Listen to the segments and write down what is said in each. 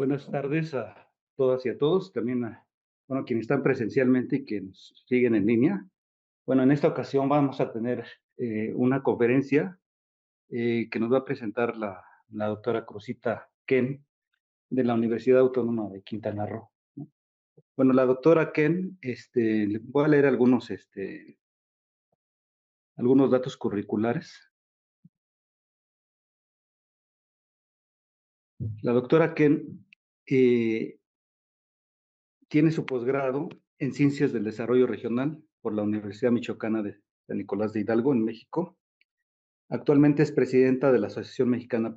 Buenas tardes a todas y a todos, también bueno, quienes están presencialmente y que nos siguen en línea. Bueno, en esta ocasión vamos a tener una conferencia que nos va a presentar la doctora Cruzita Ken de la Universidad Autónoma de Quintana Roo, ¿no? Bueno, la doctora Ken, le voy a leer algunos datos curriculares. La doctora Ken eh, tiene su posgrado en Ciencias del Desarrollo Regional por la Universidad Michoacana de San Nicolás de Hidalgo, en México. Actualmente es presidenta de la Asociación Mexicana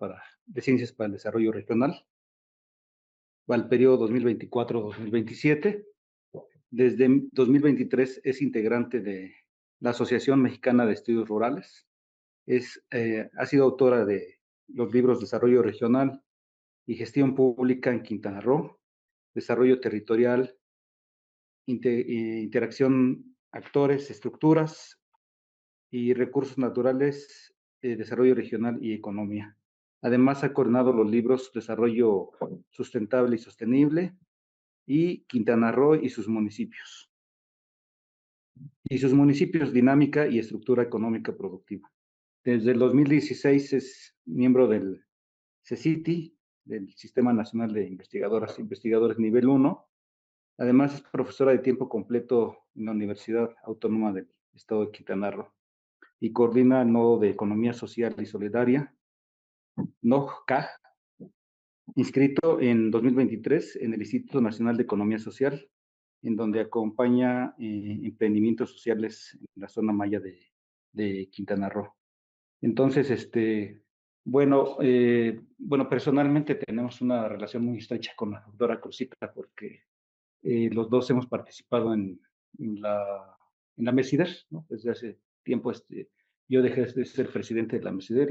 de Ciencias para el Desarrollo Regional, va al periodo 2024-2027. Desde 2023 es integrante de la Asociación Mexicana de Estudios Rurales. Ha sido autora de los libros Desarrollo Regional y Gestión Pública en Quintana Roo, Desarrollo Territorial, Interacción Actores, Estructuras y Recursos Naturales, Desarrollo Regional y Economía. Además, ha coordinado los libros Desarrollo Sustentable y Sostenible y Quintana Roo y sus municipios. Dinámica y estructura económica productiva. Desde el 2016 es miembro del CECITI, del Sistema Nacional de Investigadores Nivel 1. Además, es profesora de tiempo completo en la Universidad Autónoma del Estado de Quintana Roo y coordina el Nodo de Economía Social y Solidaria, NOCCA, inscrito en 2023 en el Instituto Nacional de Economía Social, en donde acompaña emprendimientos sociales en la zona maya de Quintana Roo. Entonces, bueno, personalmente tenemos una relación muy estrecha con la doctora Cruzita porque los dos hemos participado en la, en la MESIDER, ¿no? Desde hace tiempo yo dejé de ser presidente de la MESIDER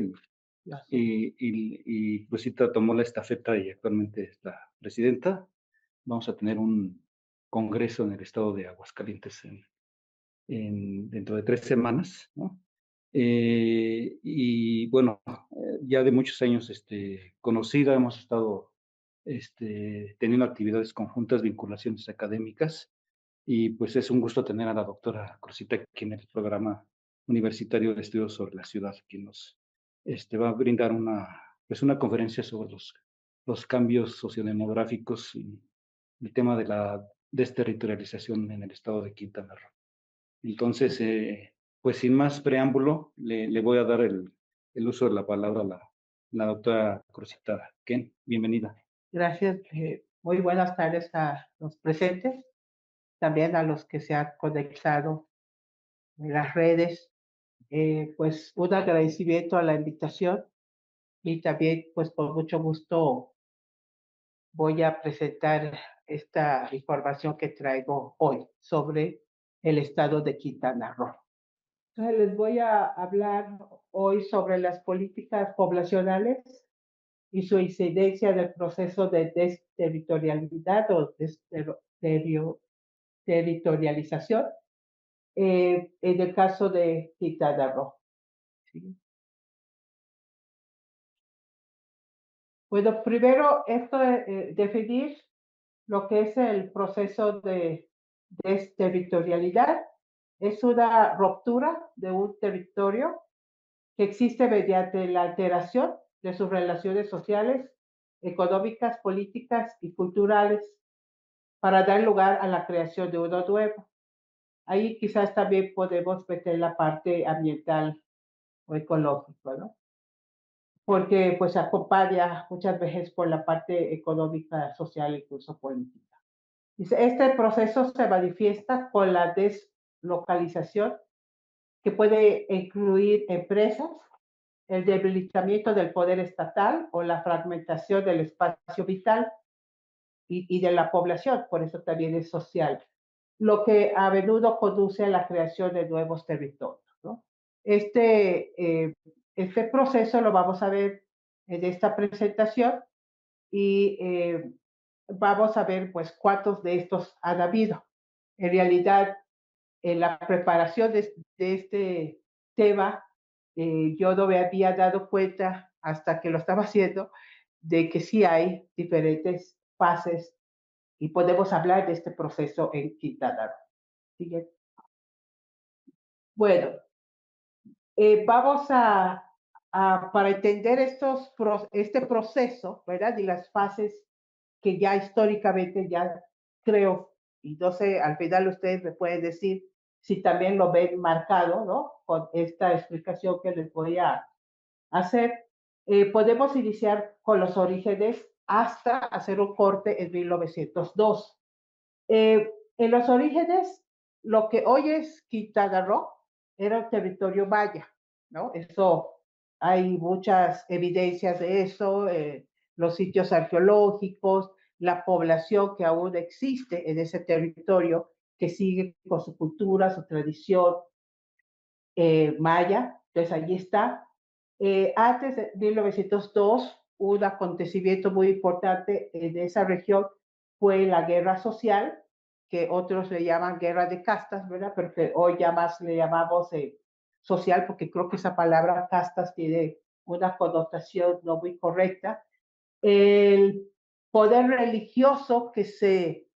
y Cruzita tomó la estafeta y actualmente es la presidenta. Vamos a tener un congreso en el estado de Aguascalientes dentro de 3 semanas, ¿no? Y bueno, ya de muchos años conocida, hemos estado teniendo actividades conjuntas, vinculaciones académicas, y pues es un gusto tener a la doctora Cruzita aquí en el programa universitario de estudios sobre la ciudad, que nos va a brindar una conferencia sobre los cambios sociodemográficos y el tema de la desterritorialización en el estado de Quintana Roo. Entonces, pues sin más preámbulo, le voy a dar el uso de la palabra a la doctora Cruzita Ken. Bienvenida. Gracias. Muy buenas tardes a los presentes, también a los que se han conectado en las redes. Pues un agradecimiento a la invitación y también pues con mucho gusto voy a presentar esta información que traigo hoy sobre el estado de Quintana Roo. Entonces les voy a hablar hoy sobre las políticas poblacionales y su incidencia en el proceso de desterritorialidad o territorialización en el caso de Quintana Roo. ¿Sí? Bueno, primero esto definir lo que es el proceso de desterritorialidad. Es una ruptura de un territorio que existe mediante la alteración de sus relaciones sociales, económicas, políticas y culturales para dar lugar a la creación de uno nuevo. Ahí quizás también podemos meter la parte ambiental o ecológica, ¿no? Porque pues acompaña muchas veces por la parte económica, social e incluso política. Este proceso se manifiesta con la deslocalización que puede incluir empresas, el debilitamiento del poder estatal o la fragmentación del espacio vital y de la población, por eso también es social, lo que a menudo conduce a la creación de nuevos territorios, ¿no? Este proceso lo vamos a ver en esta presentación y vamos a ver pues cuántos de estos han habido. En realidad, en la preparación de este tema, yo no me había dado cuenta hasta que lo estaba haciendo de que sí hay diferentes fases y podemos hablar de este proceso en Quintana Roo. Siguiente. Bueno, vamos para entender este proceso, ¿verdad? Y las fases que ya históricamente ya creo, y no sé, al final ustedes me pueden decir si también lo ven marcado, ¿no? Con esta explicación que les voy a hacer. Podemos iniciar con los orígenes hasta hacer un corte en 1902. En los orígenes, lo que hoy es Quintana Roo era un territorio maya, ¿no? Eso, hay muchas evidencias de eso, los sitios arqueológicos, la población que aún existe en ese territorio, que sigue con su cultura, su tradición maya. Entonces, allí está. Antes de 1902, un acontecimiento muy importante en esa región fue la guerra social, que otros le llaman guerra de castas, ¿verdad? Pero que hoy ya más le llamamos social, porque creo que esa palabra castas tiene una connotación no muy correcta. El poder religioso que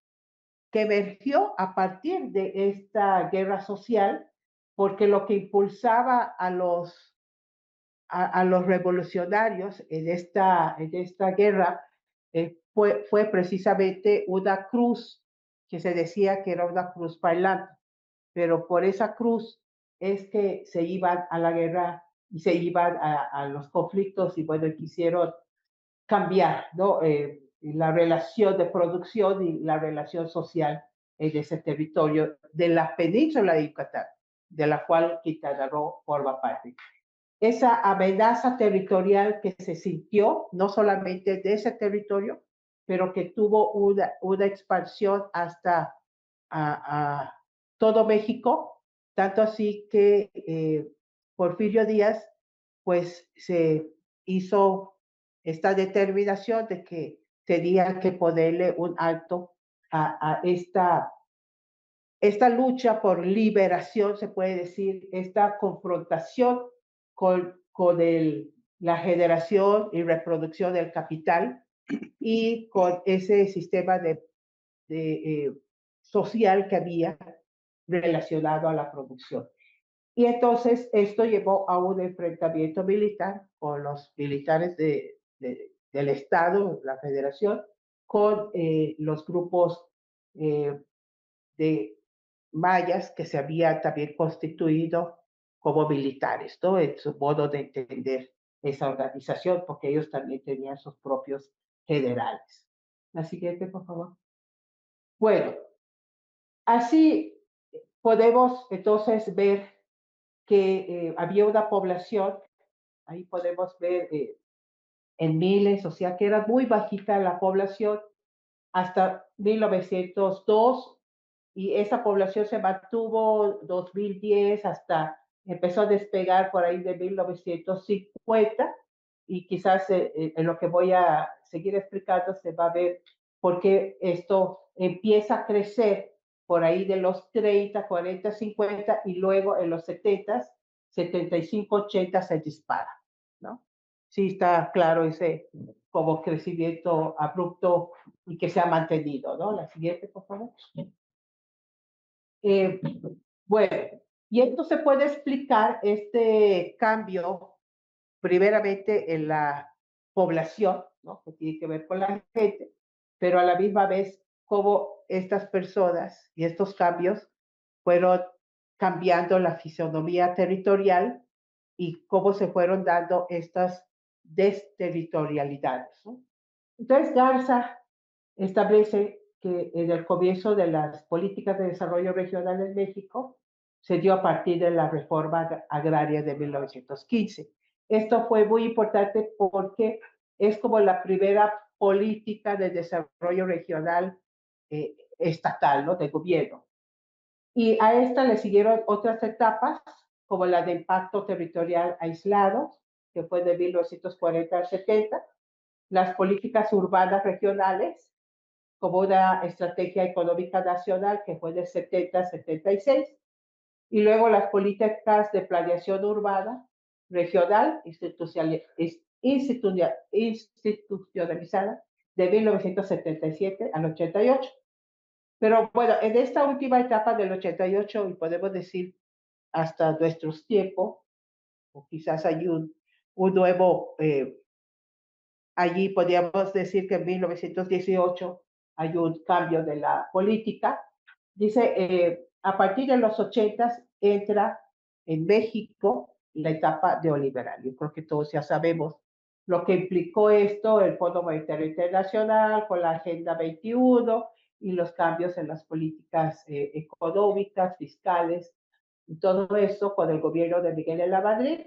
emergió a partir de esta guerra social, porque lo que impulsaba a los revolucionarios en esta guerra fue precisamente una cruz que se decía que era una cruz bailante, pero por esa cruz es que se iban a la guerra y se iban a los conflictos y bueno, quisieron cambiar, ¿no? La relación de producción y la relación social en ese territorio de la península de Yucatán, de la cual Quintana Roo forma parte. Esa amenaza territorial que se sintió, no solamente de ese territorio, pero que tuvo una expansión hasta a todo México, tanto así que Porfirio Díaz, pues se hizo esta determinación de que tenía que ponerle un alto a esta lucha por liberación, se puede decir, esta confrontación con la generación y reproducción del capital y con ese sistema de social que había relacionado a la producción. Y entonces esto llevó a un enfrentamiento militar con los militares del Estado, la Federación, con los grupos de mayas que se habían también constituido como militares, ¿no? En su modo de entender esa organización, porque ellos también tenían sus propios generales. La siguiente, por favor. Bueno, así podemos entonces ver que había una población, ahí podemos ver en miles, o sea que era muy bajita la población hasta 1902 y esa población se mantuvo 2010 hasta empezó a despegar por ahí de 1950 y quizás en lo que voy a seguir explicando se va a ver por qué esto empieza a crecer por ahí de los 30, 40, 50 y luego en los 70, 75, 80 se dispara, ¿no? Sí está claro ese como crecimiento abrupto y que se ha mantenido, ¿no? La siguiente, por favor. Eh, bueno, y esto se puede explicar este cambio primeramente en la población, ¿no? Que tiene que ver con la gente, pero a la misma vez cómo estas personas y estos cambios fueron cambiando la fisonomía territorial y cómo se fueron dando estas desterritorialidades, ¿no? Entonces Garza establece que en el comienzo de las políticas de desarrollo regional en México se dio a partir de la reforma agraria de 1915. Esto fue muy importante porque es como la primera política de desarrollo regional estatal, ¿no? De gobierno. Y a esta le siguieron otras etapas, como la de impacto territorial aislado, que fue de 1940 al 70, las políticas urbanas regionales, como una estrategia económica nacional que fue de 70 a 76, y luego las políticas de planeación urbana regional institucionalizada de 1977 al 88. Pero bueno, en esta última etapa del 88, y podemos decir hasta nuestros tiempos, o quizás hay un nuevo, allí podríamos decir que en 1918 hay un cambio de la política. Dice, a partir de los 80 entra en México la etapa neoliberal. Yo creo que todos ya sabemos lo que implicó esto, el Fondo Monetario Internacional con la Agenda 21 y los cambios en las políticas económicas, fiscales, y todo eso con el gobierno de Miguel de la Madrid,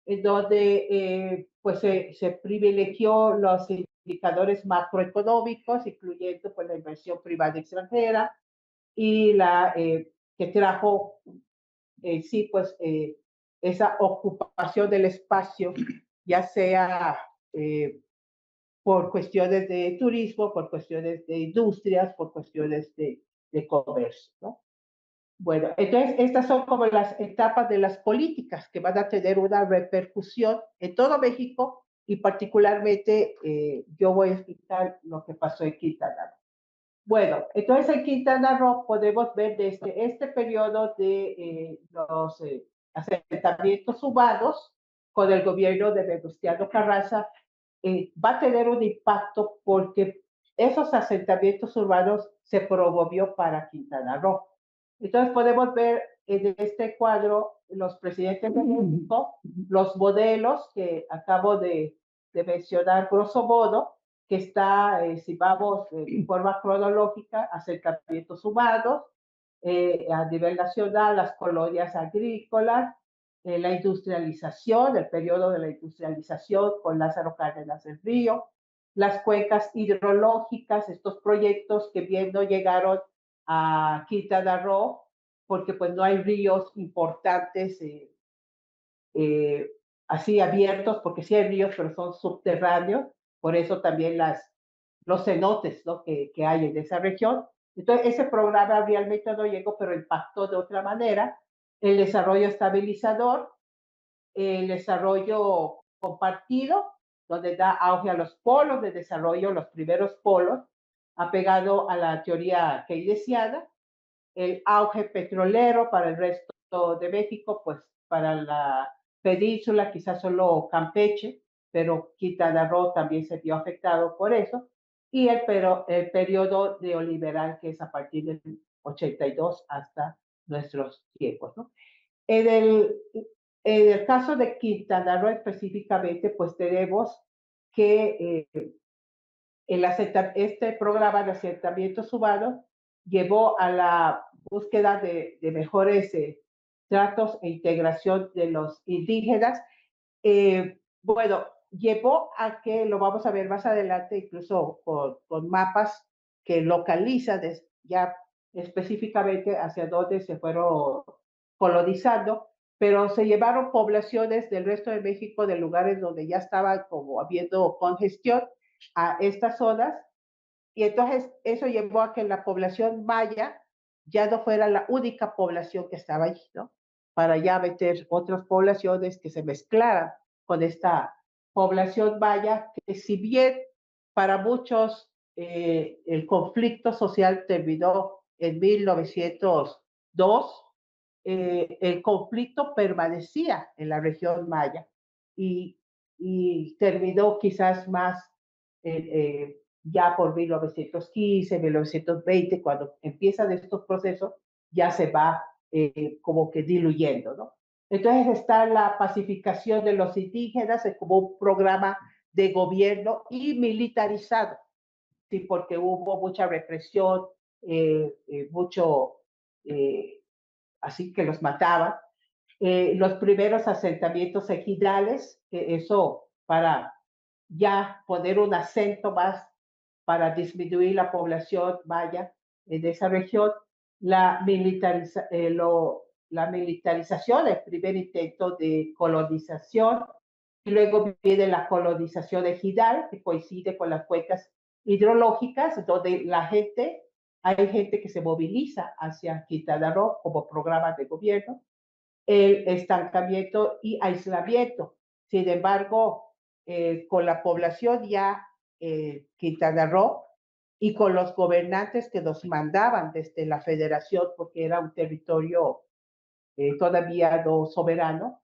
en donde pues se privilegió los indicadores macroeconómicos, incluyendo pues, la inversión privada extranjera y la que trajo sí pues esa ocupación del espacio, ya sea por cuestiones de turismo, por cuestiones de industrias, por cuestiones de comercio, ¿no? Bueno, entonces estas son como las etapas de las políticas que van a tener una repercusión en todo México y particularmente yo voy a explicar lo que pasó en Quintana Roo. Bueno, entonces en Quintana Roo podemos ver desde este periodo de los asentamientos humanos con el gobierno de Venustiano Carranza, va a tener un impacto porque esos asentamientos urbanos se promovió para Quintana Roo. Entonces podemos ver en este cuadro los presidentes de México, los modelos que acabo de mencionar grosso modo, que está, si vamos de forma cronológica, asentamientos humanos, a nivel nacional, las colonias agrícolas, la industrialización, el periodo de la industrialización con Lázaro Cárdenas del Río, las cuencas hidrológicas, estos proyectos que bien no llegaron a Quintana Roo, porque pues no hay ríos importantes así abiertos, porque sí hay ríos, pero son subterráneos, por eso también los cenotes, ¿no? que hay en esa región. Entonces, ese programa realmente no llegó, pero impactó de otra manera. El desarrollo estabilizador, el desarrollo compartido, donde da auge a los polos de desarrollo, los primeros polos, apegado a la teoría keynesiana, el auge petrolero para el resto de México, pues para la península, quizás solo Campeche, pero Quintana Roo también se vio afectado por eso, y el periodo neoliberal que es a partir del 82 hasta nuestros tiempos, ¿no? En el, en el caso de Quintana Roo específicamente, pues tenemos que este programa de asentamientos humanos llevó a la búsqueda de mejores tratos e integración de los indígenas. Bueno, llevó a que, lo vamos a ver más adelante, incluso con mapas que localizan ya específicamente hacia dónde se fueron colonizando, pero se llevaron poblaciones del resto de México, de lugares donde ya estaba como habiendo congestión, a estas zonas, y entonces eso llevó a que la población maya ya no fuera la única población que estaba allí, ¿no? Para ya meter otras poblaciones que se mezclaran con esta población maya, que si bien para muchos el conflicto social terminó en 1902, el conflicto permanecía en la región maya y, y terminó quizás más ya por 1915, 1920, cuando empiezan estos procesos, ya se va como que diluyendo, ¿no? Entonces está la pacificación de los indígenas como un programa de gobierno y militarizado, ¿sí? Porque hubo mucha represión, mucho, así que los mataban. Los primeros asentamientos ejidales, eso para ya poner un acento más para disminuir la población maya de esa región, la militarización, el primer intento de colonización, y luego viene la colonización ejidal, que coincide con las cuencas hidrológicas, donde hay gente que se moviliza hacia Quintana Roo como programas de gobierno, el estancamiento y aislamiento. Sin embargo, con la población ya Quintana Roo y con los gobernantes que nos mandaban desde la federación, porque era un territorio todavía no soberano,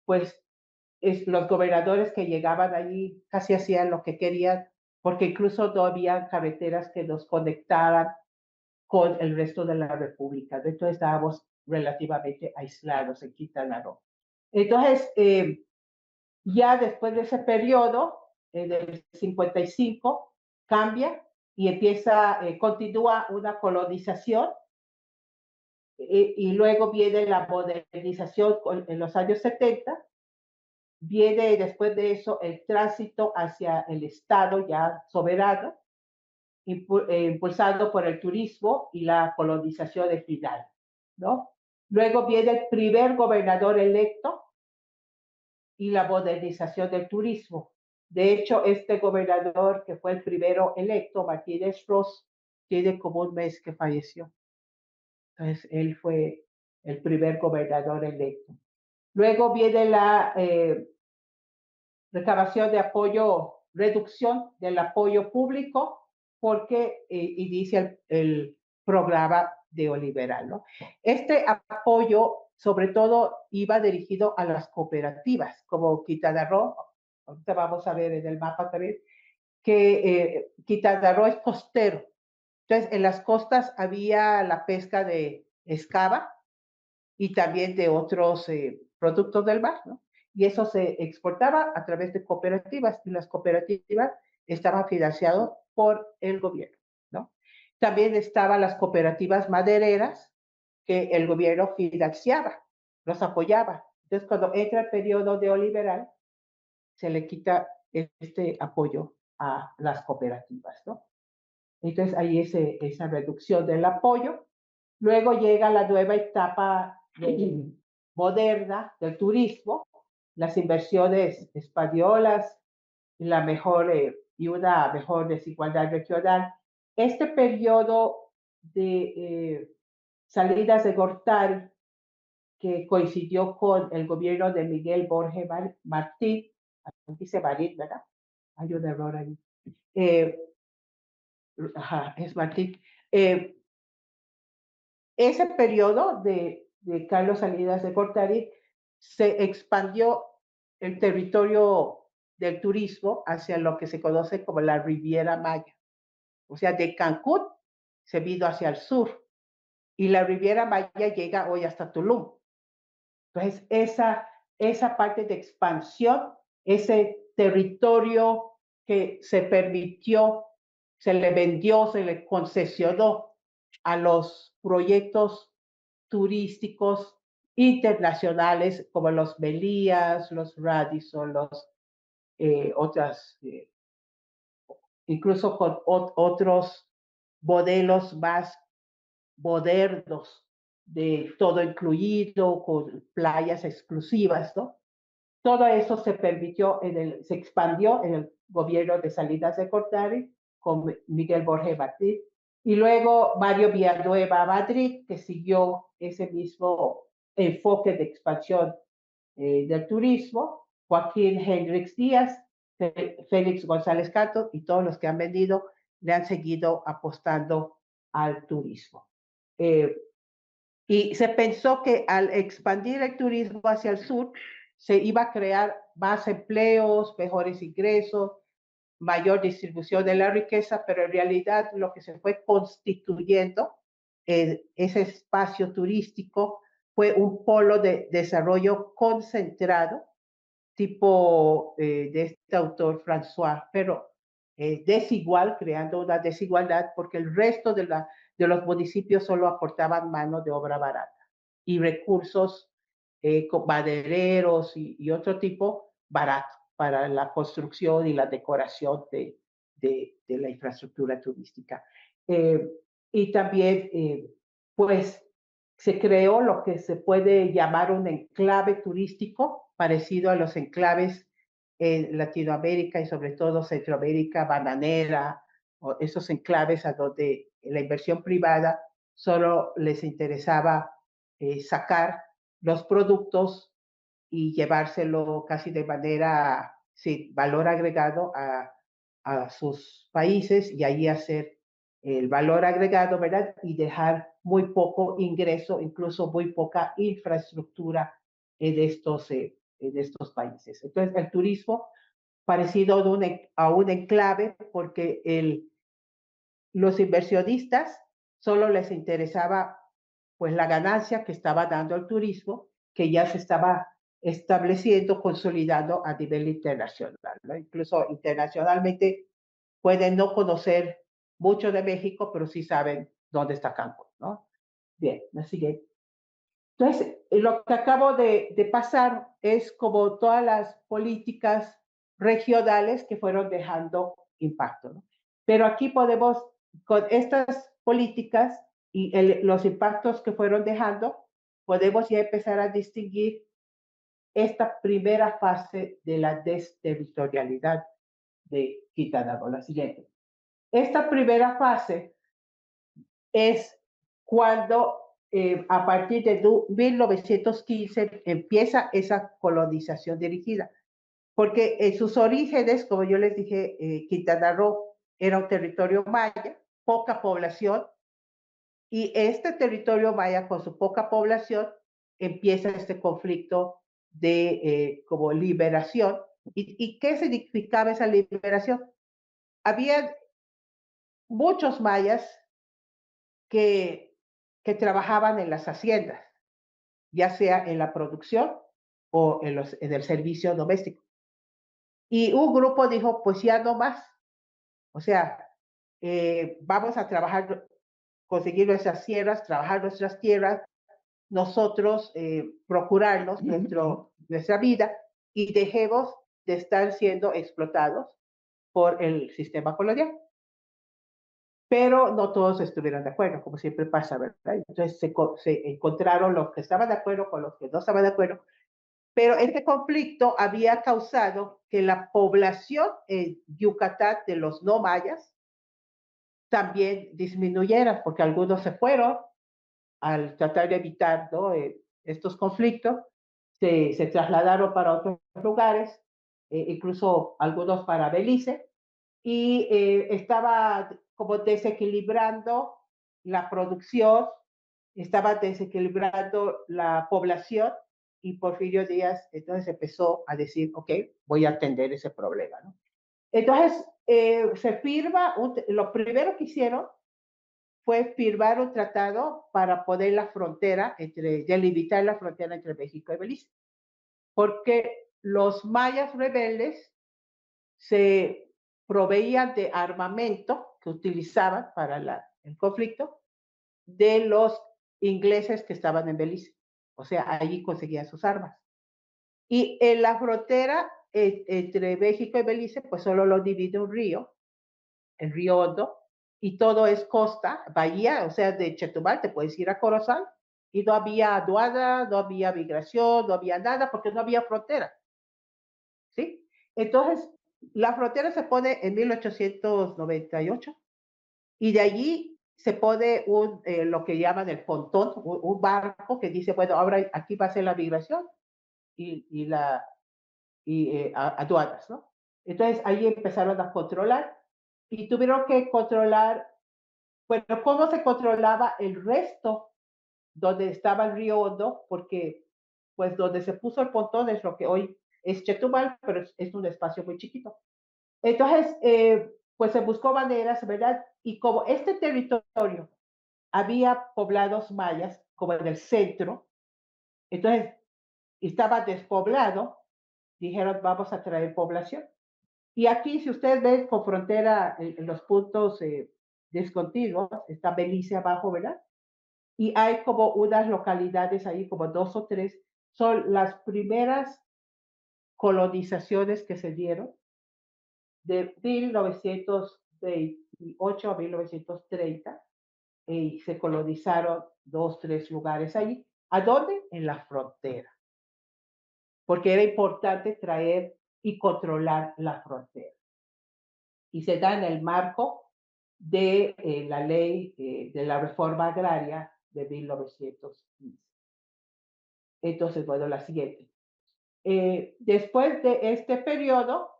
pues los gobernadores que llegaban allí casi hacían lo que querían, porque incluso no había carreteras que nos conectaran con el resto de la República. Entonces estábamos relativamente aislados en Quintana Roo. Entonces, ya después de ese periodo, del 55, cambia y continúa una colonización y luego viene la modernización en los años 70. Viene después de eso el tránsito hacia el Estado ya soberano, impulsado por el turismo y la colonización final, ¿no? Luego viene el primer gobernador electo y la modernización del turismo. De hecho, este gobernador que fue el primero electo, Martínez Ross, tiene como un mes que falleció. Entonces, él fue el primer gobernador electo. Luego viene la recabación de apoyo, reducción del apoyo público, porque inicia el programa neoliberal, ¿no? Este apoyo, sobre todo, iba dirigido a las cooperativas, como Quintana Roo, ahorita vamos a ver en el mapa también, que Quintana Roo es costero. Entonces, en las costas había la pesca de escama y también de otros productos del mar, ¿no? Y eso se exportaba a través de cooperativas y las cooperativas estaban financiadas por el gobierno, ¿no? También estaban las cooperativas madereras que el gobierno financiaba, los apoyaba. Entonces, cuando entra el periodo neoliberal, se le quita este apoyo a las cooperativas, ¿no? Entonces, hay esa reducción del apoyo. Luego llega la nueva etapa moderna del turismo, las inversiones españolas y una mejor desigualdad regional. Este periodo de salidas de Gortari, que coincidió con el gobierno de Miguel Borges Martín, dice Marín, ¿verdad? Hay un error ahí. Es Martín. Ese periodo de Carlos Salinas de Gortari se expandió el territorio del turismo hacia lo que se conoce como la Riviera Maya. O sea, de Cancún se vino hacia el sur y la Riviera Maya llega hoy hasta Tulum. Entonces, esa parte de expansión, ese territorio que se permitió, se le vendió, se le concesionó a los proyectos turísticos internacionales como los Melías, los Radisson, otras, incluso con otros modelos más modernos de todo incluido, con playas exclusivas, ¿no? Todo eso se expandió en el gobierno de Salinas de Gortari con Miguel Borges Martí. Y luego Mario Villanueva a Madrid, que siguió ese mismo enfoque de expansión del turismo. Joaquín Hendrix Díaz, Félix González Cato y todos los que han venido le han seguido apostando al turismo. Y se pensó que al expandir el turismo hacia el sur, se iba a crear más empleos, mejores ingresos, mayor distribución de la riqueza, pero en realidad lo que se fue constituyendo ese espacio turístico fue un polo de desarrollo concentrado, tipo de este autor François, pero desigual, creando una desigualdad, porque el resto de los municipios solo aportaban mano de obra barata y recursos madereros y otro tipo barato para la construcción y la decoración de la infraestructura turística. Y también, pues, se creó lo que se puede llamar un enclave turístico, parecido a los enclaves en Latinoamérica y sobre todo Centroamérica bananera, o esos enclaves a donde la inversión privada solo les interesaba sacar los productos y llevárselo casi de manera sin valor agregado a sus países y allí hacer el valor agregado, ¿verdad? Y dejar muy poco ingreso, incluso muy poca infraestructura de estos países. Entonces, el turismo parecido a un enclave porque los inversionistas solo les interesaba pues la ganancia que estaba dando el turismo, que ya se estaba estableciendo, consolidando a nivel internacional, ¿no? Incluso internacionalmente pueden no conocer mucho de México, pero sí saben dónde está Cancún, ¿no? Bien, la siguiente. Entonces, lo que acabo de pasar es como todas las políticas regionales que fueron dejando impacto, ¿no? Pero aquí podemos, con estas políticas y los impactos que fueron dejando, podemos ya empezar a distinguir esta primera fase de la desterritorialidad de Quintana Roo. La siguiente. Esta primera fase es cuando a partir de 1915 empieza esa colonización dirigida, porque en sus orígenes, como yo les dije, Quintana Roo era un territorio maya, poca población, y este territorio maya con su poca población empieza este conflicto de como liberación. ¿Y qué significaba esa liberación? Había muchos mayas que, que trabajaban en las haciendas, ya sea en la producción o en el servicio doméstico. Y un grupo dijo, pues ya no más, o sea, vamos a trabajar, conseguir nuestras tierras, trabajar nuestras tierras, nosotros procurarnos nuestra vida y dejemos de estar siendo explotados por el sistema colonial. Pero no todos estuvieron de acuerdo, como siempre pasa, ¿verdad? Entonces se encontraron los que estaban de acuerdo con los que no estaban de acuerdo, pero este conflicto había causado que la población en Yucatán de los no mayas también disminuyera, porque algunos se fueron al tratar de evitar, ¿no? Estos conflictos, se trasladaron para otros lugares, incluso algunos para Belice, y estaba como desequilibrando la producción, estaba desequilibrando la población y Porfirio Díaz entonces empezó a decir, ok, voy a atender ese problema, ¿no? Entonces se firma, lo primero que hicieron fue firmar un tratado para poner la frontera, delimitar la frontera entre México y Belice, porque los mayas rebeldes se proveían de armamento que utilizaban para el conflicto de los ingleses que estaban en Belice. O sea, allí conseguían sus armas. Y en la frontera entre México y Belice, pues solo lo divide un río, el río Hondo, y todo es costa, bahía, o sea, de Chetumal te puedes ir a Corozal, y no había aduana, no había migración, no había nada, porque no había frontera. ¿Sí? Entonces, la frontera se pone en 1898 y de allí se pone lo que llaman el pontón, un barco que dice, bueno, ahora aquí va a ser la migración y aduanas, ¿no? Entonces, ahí empezaron a controlar y tuvieron que controlar, bueno, cómo se controlaba el resto donde estaba el río Hondo, porque pues donde se puso el pontón es lo que hoy es Chetumal, pero es un espacio muy chiquito. Entonces, pues se buscó maneras, ¿verdad? Y como este territorio había poblados mayas, como en el centro, entonces estaba despoblado, dijeron, vamos a traer población. Y aquí, si ustedes ven con frontera en los puntos discontinuos, está Belice abajo, ¿verdad? Y hay como unas localidades ahí, como dos o tres, son las primeras colonizaciones que se dieron de 1928 a 1930 y se colonizaron dos, tres lugares allí. ¿A dónde? En la frontera, porque era importante traer y controlar la frontera. Y se da en el marco de la ley de la reforma agraria de 1915. Entonces, bueno, la siguiente. Después de este periodo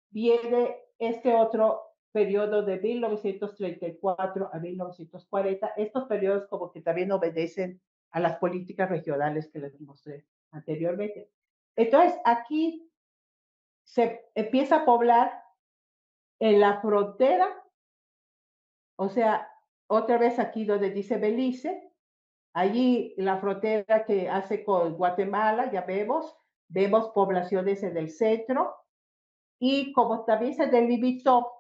viene este otro periodo de 1934 a 1940, estos periodos como que también obedecen a las políticas regionales que les mostré anteriormente. Entonces, aquí se empieza a poblar en la frontera, o sea, otra vez aquí donde dice Belice, allí la frontera que hace con Guatemala, ya vemos poblaciones en el centro, y como también se delimitó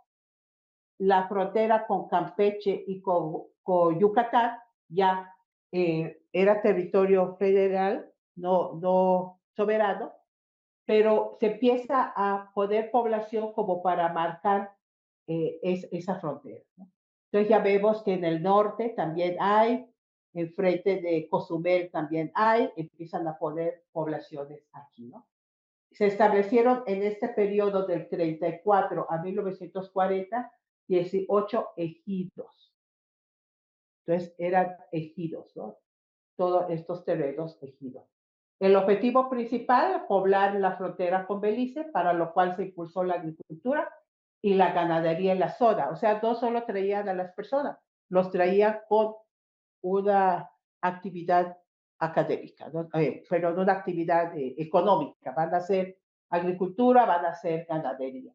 la frontera con Campeche y con Yucatán, ya era territorio federal, no soberano, pero se empieza a poner población como para marcar esa frontera, ¿no? Entonces ya vemos que en el norte también hay, enfrente de Cozumel también hay, empiezan a poner poblaciones aquí, ¿no? Se establecieron en este periodo del 34 a 1940 18 ejidos. Entonces eran ejidos, ¿no? Todos estos terrenos ejidos. El objetivo principal, poblar la frontera con Belice, para lo cual se impulsó la agricultura y la ganadería en la zona. O sea, no solo traían a las personas, los traían con una actividad académica, ¿no? Pero no una actividad económica. Van a hacer agricultura, van a hacer ganadería.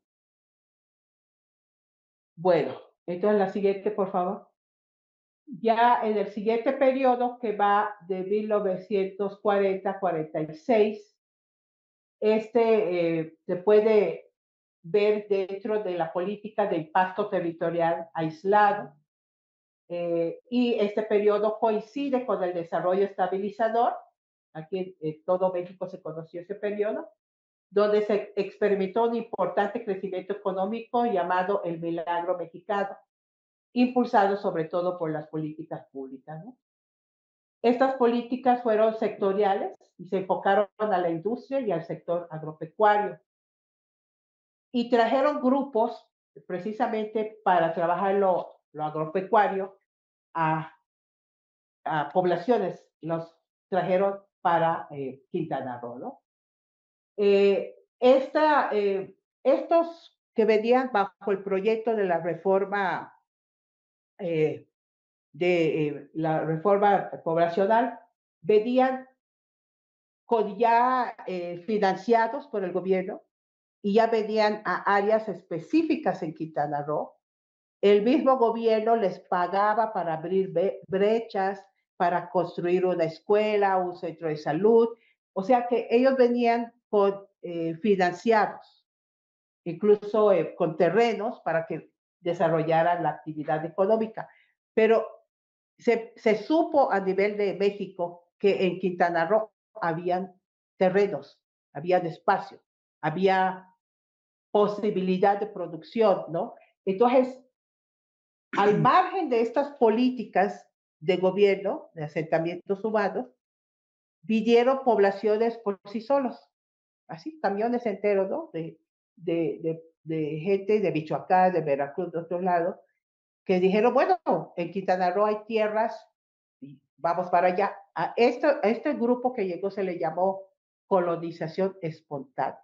Bueno, entonces la siguiente, por favor. Ya en el siguiente periodo, que va de 1940 a 46, se puede ver dentro de la política de impacto territorial aislado, y este periodo coincide con el desarrollo estabilizador. Aquí en todo México se conoció ese periodo, donde se experimentó un importante crecimiento económico llamado el milagro mexicano, impulsado sobre todo por las políticas públicas, ¿no? Estas políticas fueron sectoriales y se enfocaron a la industria y al sector agropecuario. Y trajeron grupos precisamente para trabajar lo agropecuario a, a poblaciones, los trajeron para Quintana Roo, ¿no? Estos que venían bajo el proyecto de la reforma la reforma poblacional, venían con ya financiados por el gobierno y ya venían a áreas específicas en Quintana Roo. El mismo gobierno les pagaba para abrir brechas, para construir una escuela, un centro de salud. O sea que ellos venían con financiados, incluso con terrenos para que desarrollaran la actividad económica. Pero se supo a nivel de México que en Quintana Roo habían terrenos, había espacio, había posibilidad de producción, ¿no? Entonces, al margen de estas políticas de gobierno, de asentamientos humanos, vinieron poblaciones por sí solos, así, camiones enteros, ¿no? De gente de Michoacán, de Veracruz, de otro lado, que dijeron, bueno, en Quintana Roo hay tierras, y vamos para allá. A este grupo que llegó se le llamó colonización espontánea,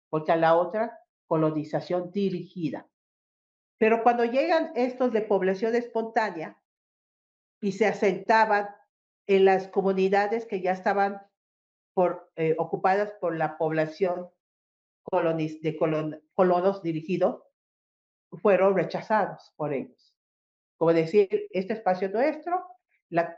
porque a la otra, colonización dirigida. Pero cuando llegan estos de población espontánea y se asentaban en las comunidades que ya estaban ocupadas por la población colonos dirigidos, fueron rechazados por ellos. Como decir, este espacio es nuestro,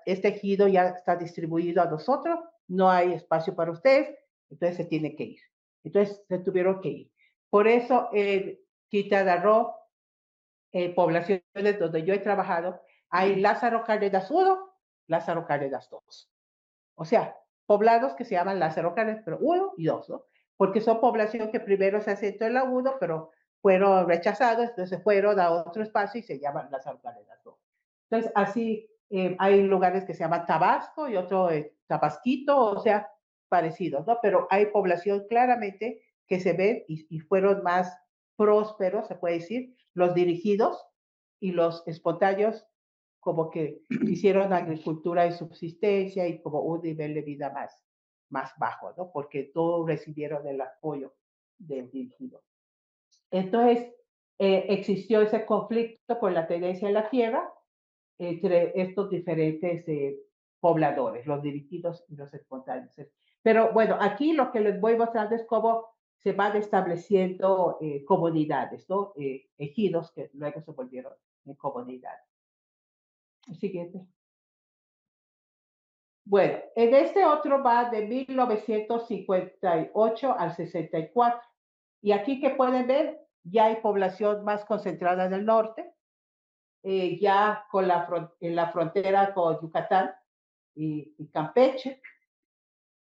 este ejido ya está distribuido a nosotros, no hay espacio para ustedes, entonces se tiene que ir. Entonces se tuvieron que ir. Por eso en Quintana Roo, poblaciones donde yo he trabajado, hay Lázaro Cárdenas 1, Lázaro Cárdenas 2. O sea, poblados que se llaman Lázaro Cárdenas, pero 1 y 2, ¿no? Porque son población que primero se asentó en la 1, pero fueron rechazados, entonces fueron a otro espacio y se llaman Lázaro Cárdenas 2. Entonces, así hay lugares que se llaman Tabasco y otro Tabasquito, o sea, parecidos, ¿no? Pero hay población claramente que se ve y fueron más prósperos, se puede decir, los dirigidos y los espontáneos como que hicieron agricultura de subsistencia y como un nivel de vida más bajo, ¿no? Porque todos recibieron el apoyo del dirigido. Entonces, existió ese conflicto por la tenencia de la tierra entre estos diferentes pobladores, los dirigidos y los espontáneos. Pero bueno, aquí lo que les voy mostrando es cómo se van estableciendo comunidades, ¿no? Ejidos que luego se volvieron en comunidades. El siguiente. Bueno, en este otro va de 1958 al 64. Y aquí que pueden ver, ya hay población más concentrada en el norte, ya con en la frontera con Yucatán y Campeche.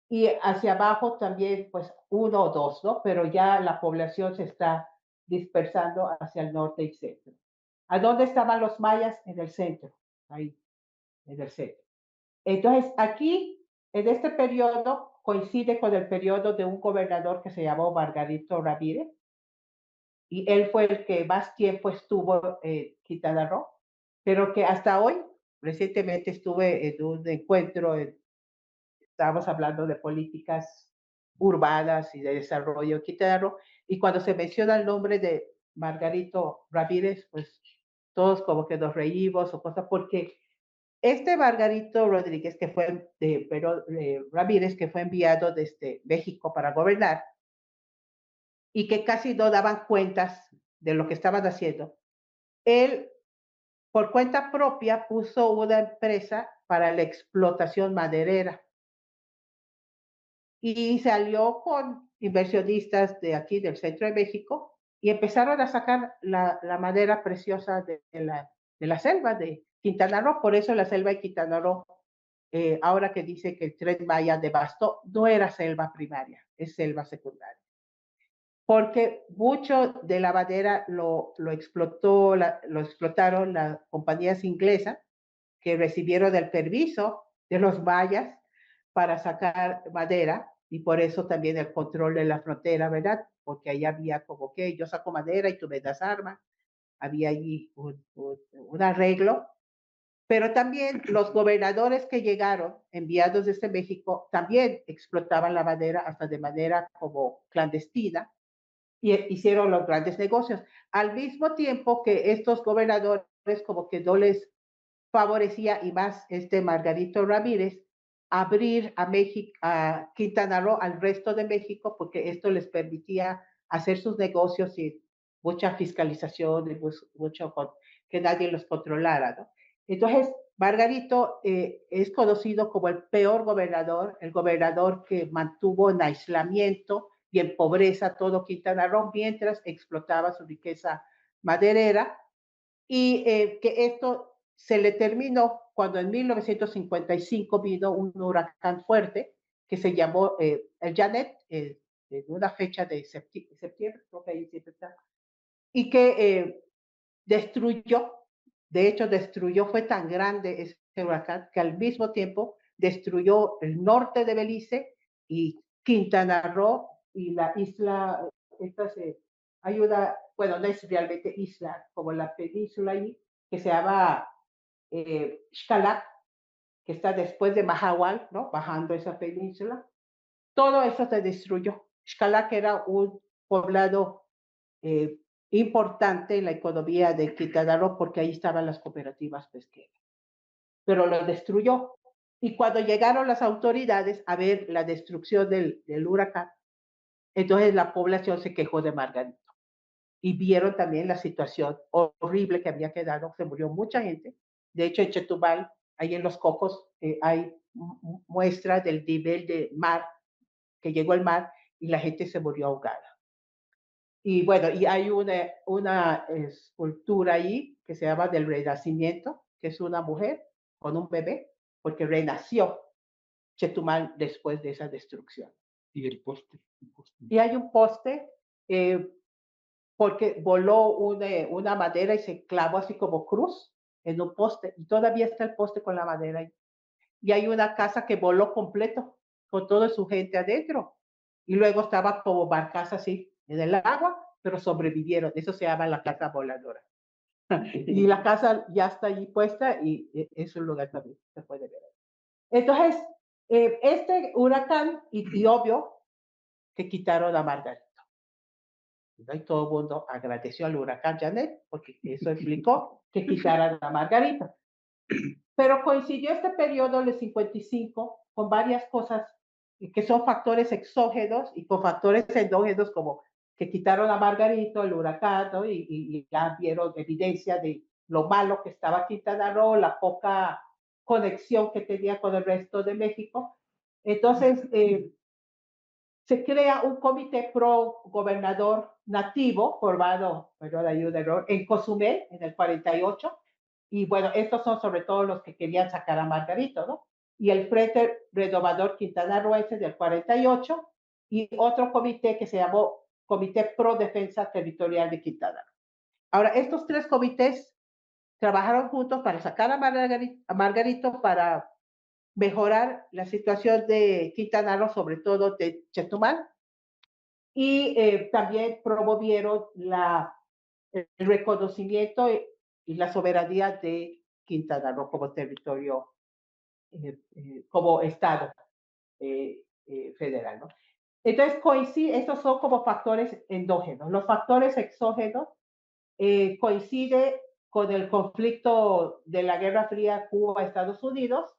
Y hacia abajo también, pues uno o dos, ¿no? Pero ya la población se está dispersando hacia el norte y centro. ¿A dónde estaban los mayas? En el centro, ahí, en el centro. Entonces, aquí, en este periodo, coincide con el periodo de un gobernador que se llamó Margarito Ramírez, y él fue el que más tiempo estuvo en Quintana Roo, pero que hasta hoy, recientemente estuve en un encuentro, estábamos hablando de políticas urbanas y de desarrollo en Quintana Roo, y cuando se menciona el nombre de Margarito Ramírez, pues todos como que nos reímos o cosas, porque este Margarito Rodríguez, que fue, Ramírez, que fue enviado desde México para gobernar y que casi no daban cuentas de lo que estaban haciendo, él por cuenta propia puso una empresa para la explotación maderera y salió con inversionistas de aquí, del centro de México, y empezaron a sacar la madera preciosa de la selva de Quintana Roo. Por eso la selva de Quintana Roo, ahora que dice que el Tren Maya devastó, no era selva primaria, es selva secundaria. Porque mucho de la madera lo explotaron las compañías inglesas que recibieron el permiso de los mayas para sacar madera y por eso también el control de la frontera, ¿verdad? Porque ahí había como que yo saco madera y tú me das armas, había allí un arreglo, pero también los gobernadores que llegaron enviados desde México también explotaban la madera hasta de manera como clandestina y hicieron los grandes negocios. Al mismo tiempo que estos gobernadores como que no les favorecía y más este Margarito Ramírez abrir a México, a Quintana Roo, al resto de México, porque esto les permitía hacer sus negocios sin mucha fiscalización y mucho que nadie los controlara, ¿no? Entonces, Margarito es conocido como el peor gobernador, el gobernador que mantuvo en aislamiento y en pobreza todo Quintana Roo mientras explotaba su riqueza maderera y que esto se le terminó cuando en 1955 vino un huracán fuerte que se llamó el Janet, en una fecha de septiembre, creo que ahí siempre está, y que destruyó, de hecho destruyó, fue tan grande ese huracán que al mismo tiempo destruyó el norte de Belice y Quintana Roo y la isla, esta se, hay una, bueno, no es realmente isla, como la península ahí, que se llama Xcalac, que está después de Mahahual, ¿no? Bajando esa península. Todo eso se destruyó. Xcalac era un poblado eh, importante en la economía de Quintana Roo porque ahí estaban las cooperativas pesqueras, pero lo destruyó. Y cuando llegaron las autoridades a ver la destrucción del huracán, entonces la población se quejó de Margarito y vieron también la situación horrible que había quedado, se murió mucha gente. De hecho, en Chetumal, ahí en Los Cocos, hay muestra del nivel de mar, que llegó el mar y la gente se murió ahogada. Y bueno, y hay una escultura ahí que se llama del Renacimiento, que es una mujer con un bebé, porque renació Chetumal después de esa destrucción. Y el poste. Y hay un poste, porque voló una madera y se clavó así como cruz en un poste, y todavía está el poste con la madera ahí. Y hay una casa que voló completo, con toda su gente adentro, y luego estaba como barcaza así en el agua, pero sobrevivieron. Eso se llama la casa voladora. Y la casa ya está allí puesta y es un lugar también, se puede ver. Entonces, este huracán, y obvio que quitaron a Margarita. ¿no? Y todo el mundo agradeció al huracán Janet porque eso implicó que quitaran a Margarita. Pero coincidió este periodo del 55 con varias cosas que son factores exógenos y con factores endógenos como que quitaron a Margarito, el huracán, ¿no? Y ya vieron evidencia de lo malo que estaba Quintana Roo, la poca conexión que tenía con el resto de México. Entonces, se crea un comité pro gobernador nativo formado, perdón, hay un error, en Cozumel en el 48. Y bueno, estos son sobre todo los que querían sacar a Margarito, ¿no? Y el Frente Renovador Quintanarroense del 48 y otro comité que se llamó Comité Pro Defensa Territorial de Quintana Roo. Ahora, estos tres comités trabajaron juntos para sacar a Margarito para mejorar la situación de Quintana Roo, sobre todo de Chetumal, y también promovieron el reconocimiento y la soberanía de Quintana Roo como territorio, como Estado federal, ¿no? Entonces, coincide, estos son como factores endógenos. Los factores exógenos coincide con el conflicto de la Guerra Fría Cuba-Estados Unidos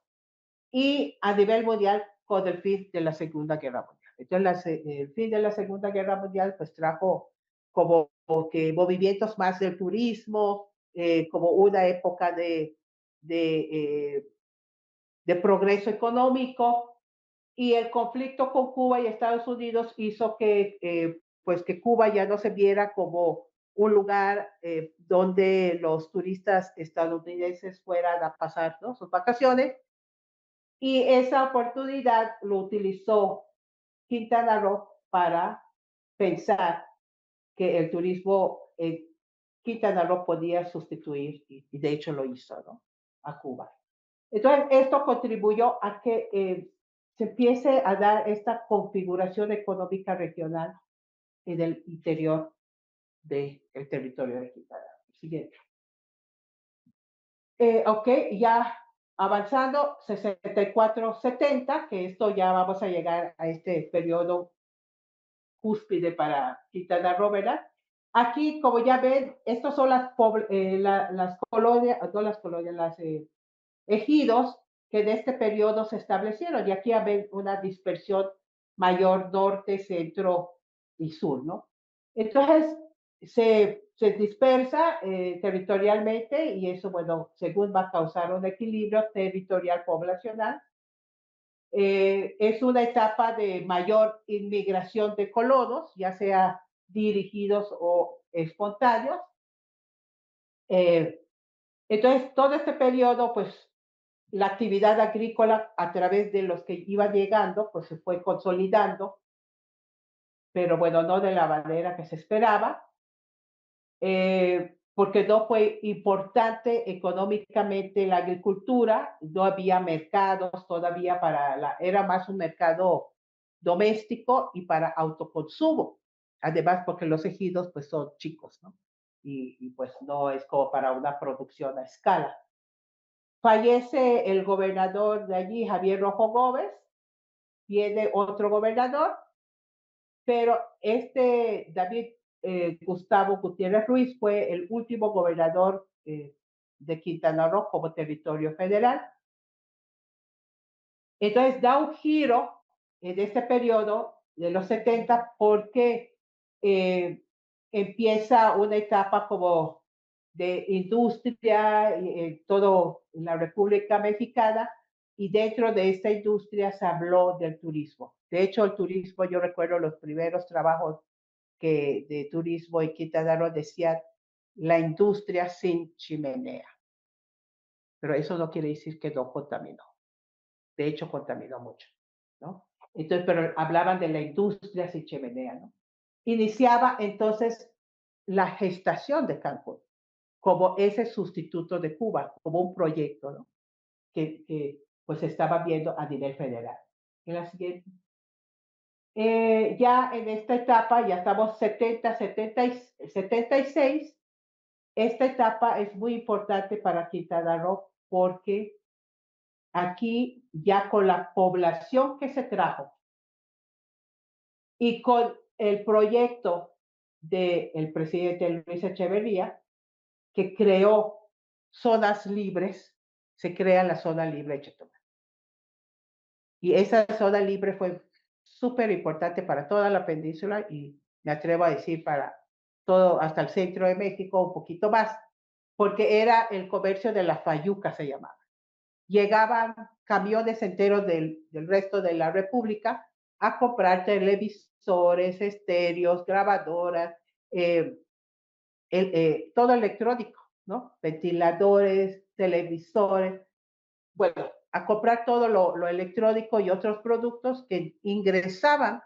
y a nivel mundial con el fin de la Segunda Guerra Mundial. Entonces, el fin de la Segunda Guerra Mundial pues trajo como que movimientos más del turismo, como una época de, de progreso económico, y el conflicto con Cuba y Estados Unidos hizo que, pues que Cuba ya no se viera como un lugar donde los turistas estadounidenses fueran a pasar, ¿no?, sus vacaciones, y esa oportunidad lo utilizó Quintana Roo para pensar que el turismo en Quintana Roo podía sustituir, y de hecho lo hizo, ¿no?, a Cuba. Entonces, esto contribuyó a que se empiece a dar esta configuración económica regional en el interior del territorio de Quintana Roo. Siguiente. Ok, ya avanzando, 64-70, que esto ya vamos a llegar a este periodo cúspide para Quintana Roo, ¿verdad? Aquí, como ya ven, estas son las colonias, no las colonias, las ejidos que en este periodo se establecieron. Y aquí ven una dispersión mayor norte, centro y sur, ¿no? Entonces, se dispersa territorialmente y eso, bueno, según va a causar un equilibrio territorial poblacional. Es una etapa de mayor inmigración de colonos, ya sea dirigidos o espontáneos. Entonces, todo este periodo, pues, la actividad agrícola a través de los que iban llegando, pues se fue consolidando, pero bueno, no de la manera que se esperaba, porque no fue importante económicamente la agricultura, no había mercados todavía era más un mercado doméstico y para autoconsumo. Además, porque los ejidos pues son chicos, ¿no? Y pues no es como para una producción a escala. Fallece el gobernador de allí, Javier Rojo Gómez, viene otro gobernador, pero David Gustavo Gutiérrez Ruiz fue el último gobernador de Quintana Roo como territorio federal. Entonces da un giro en este periodo de los 70 porque empieza una etapa como de industria, todo en la República Mexicana, y dentro de esta industria se habló del turismo. De hecho, el turismo, yo recuerdo los primeros trabajos de turismo en Quintana Roo decían la industria sin chimenea. Pero eso no quiere decir que no contaminó. De hecho, contaminó mucho, ¿no? Entonces, pero hablaban de la industria sin chimenea, ¿no? Iniciaba entonces la gestación de Cancún como ese sustituto de Cuba, como un proyecto, ¿no?, que pues se estaba viendo a nivel federal. En la siguiente. Ya en esta etapa, ya estamos 76. Esta etapa es muy importante para Quintana Roo porque aquí ya con la población que se trajo y con el proyecto del presidente Luis Echeverría, que creó zonas libres, se crea la zona libre de Chetumal. Y esa zona libre fue súper importante para toda la península y me atrevo a decir para todo, hasta el centro de México, un poquito más, porque era el comercio de la fayuca, se llamaba. Llegaban camiones enteros del resto de la República a comprar televisores, estéreos, grabadoras, todo electrónico, ¿no? Ventiladores, televisores, bueno, a comprar todo lo electrónico y otros productos que ingresaban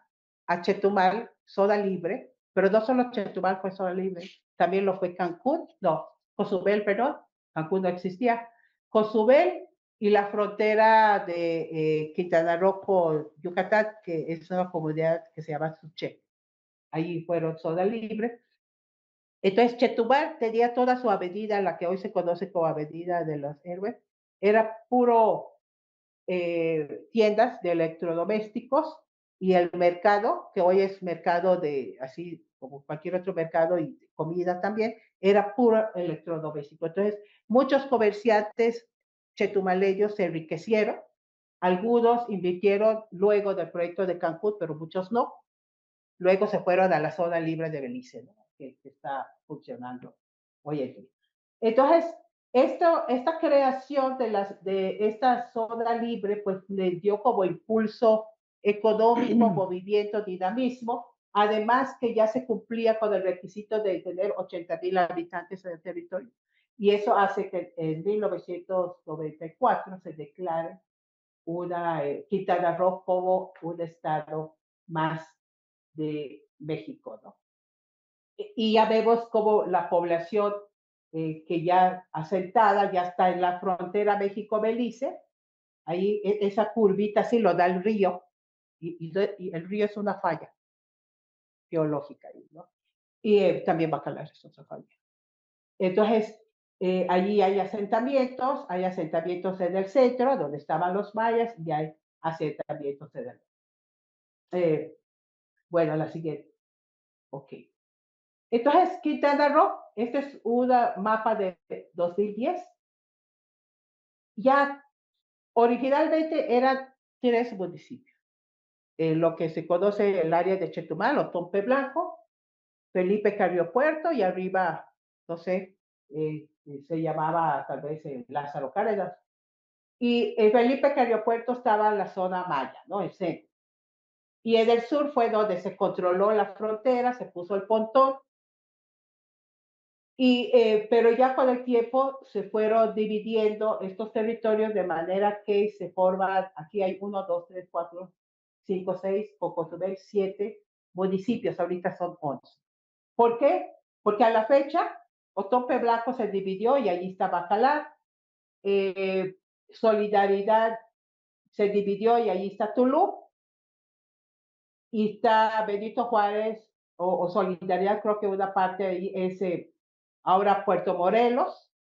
a Chetumal, zona libre, pero no solo Chetumal fue zona libre, también lo fue Cancún, no, Cozumel, perdón, Cancún no existía, Cozumel y la frontera de Quintana Roo con Yucatán, que es una comunidad que se llama Suche. Ahí fueron zona libre. Entonces, Chetumal tenía toda su avenida, la que hoy se conoce como Avenida de los Héroes, era puro tiendas de electrodomésticos y el mercado, que hoy es mercado de, así como cualquier otro mercado y comida también, era puro electrodoméstico. Entonces, muchos comerciantes chetumaleños se enriquecieron, algunos invirtieron luego del proyecto de Cancún, pero muchos no. Luego se fueron a la zona libre de Belice, ¿no? que está funcionando hoy en día. Entonces, esta creación de esta zona libre, pues le dio como impulso económico, movimiento, dinamismo, además que ya se cumplía con el requisito de tener 80,000 habitantes en el territorio. Y eso hace que en 1994 se declare Quintana Roo como un estado más de México, ¿no? Y ya vemos como la población que ya asentada, ya está en la frontera México-Belice, ahí esa curvita sí lo da el río, y el río es una falla geológica, ¿no? Y también Bacalar es otra falla. Entonces, allí hay asentamientos en el centro, donde estaban los mayas, y hay asentamientos en el... bueno, la siguiente. Ok. Entonces, Quintana Roo, este es un mapa de 2010. Ya originalmente eran 3 municipios. Lo que se conoce el área de Chetumal, o Tompe Blanco, Felipe Carrillo Puerto, y arriba, no sé, se llamaba tal vez Lázaro Cárdenas. Y en Felipe Carrillo Puerto estaba la zona maya, ¿no? El centro. Y en el sur fue donde se controló la frontera, se puso el pontón. Pero ya con el tiempo se fueron dividiendo estos territorios de manera que se forman, aquí hay 1, 2, 3, 4, 5, 6, Cozumel, 7 municipios, ahorita son 11. ¿Por qué? Porque a la fecha, Otompe Blanco se dividió y allí está Bacalar, Solidaridad se dividió y allí está Tulum, y está Benito Juárez o Solidaridad, creo que una parte ahí es ahora Puerto Morelos,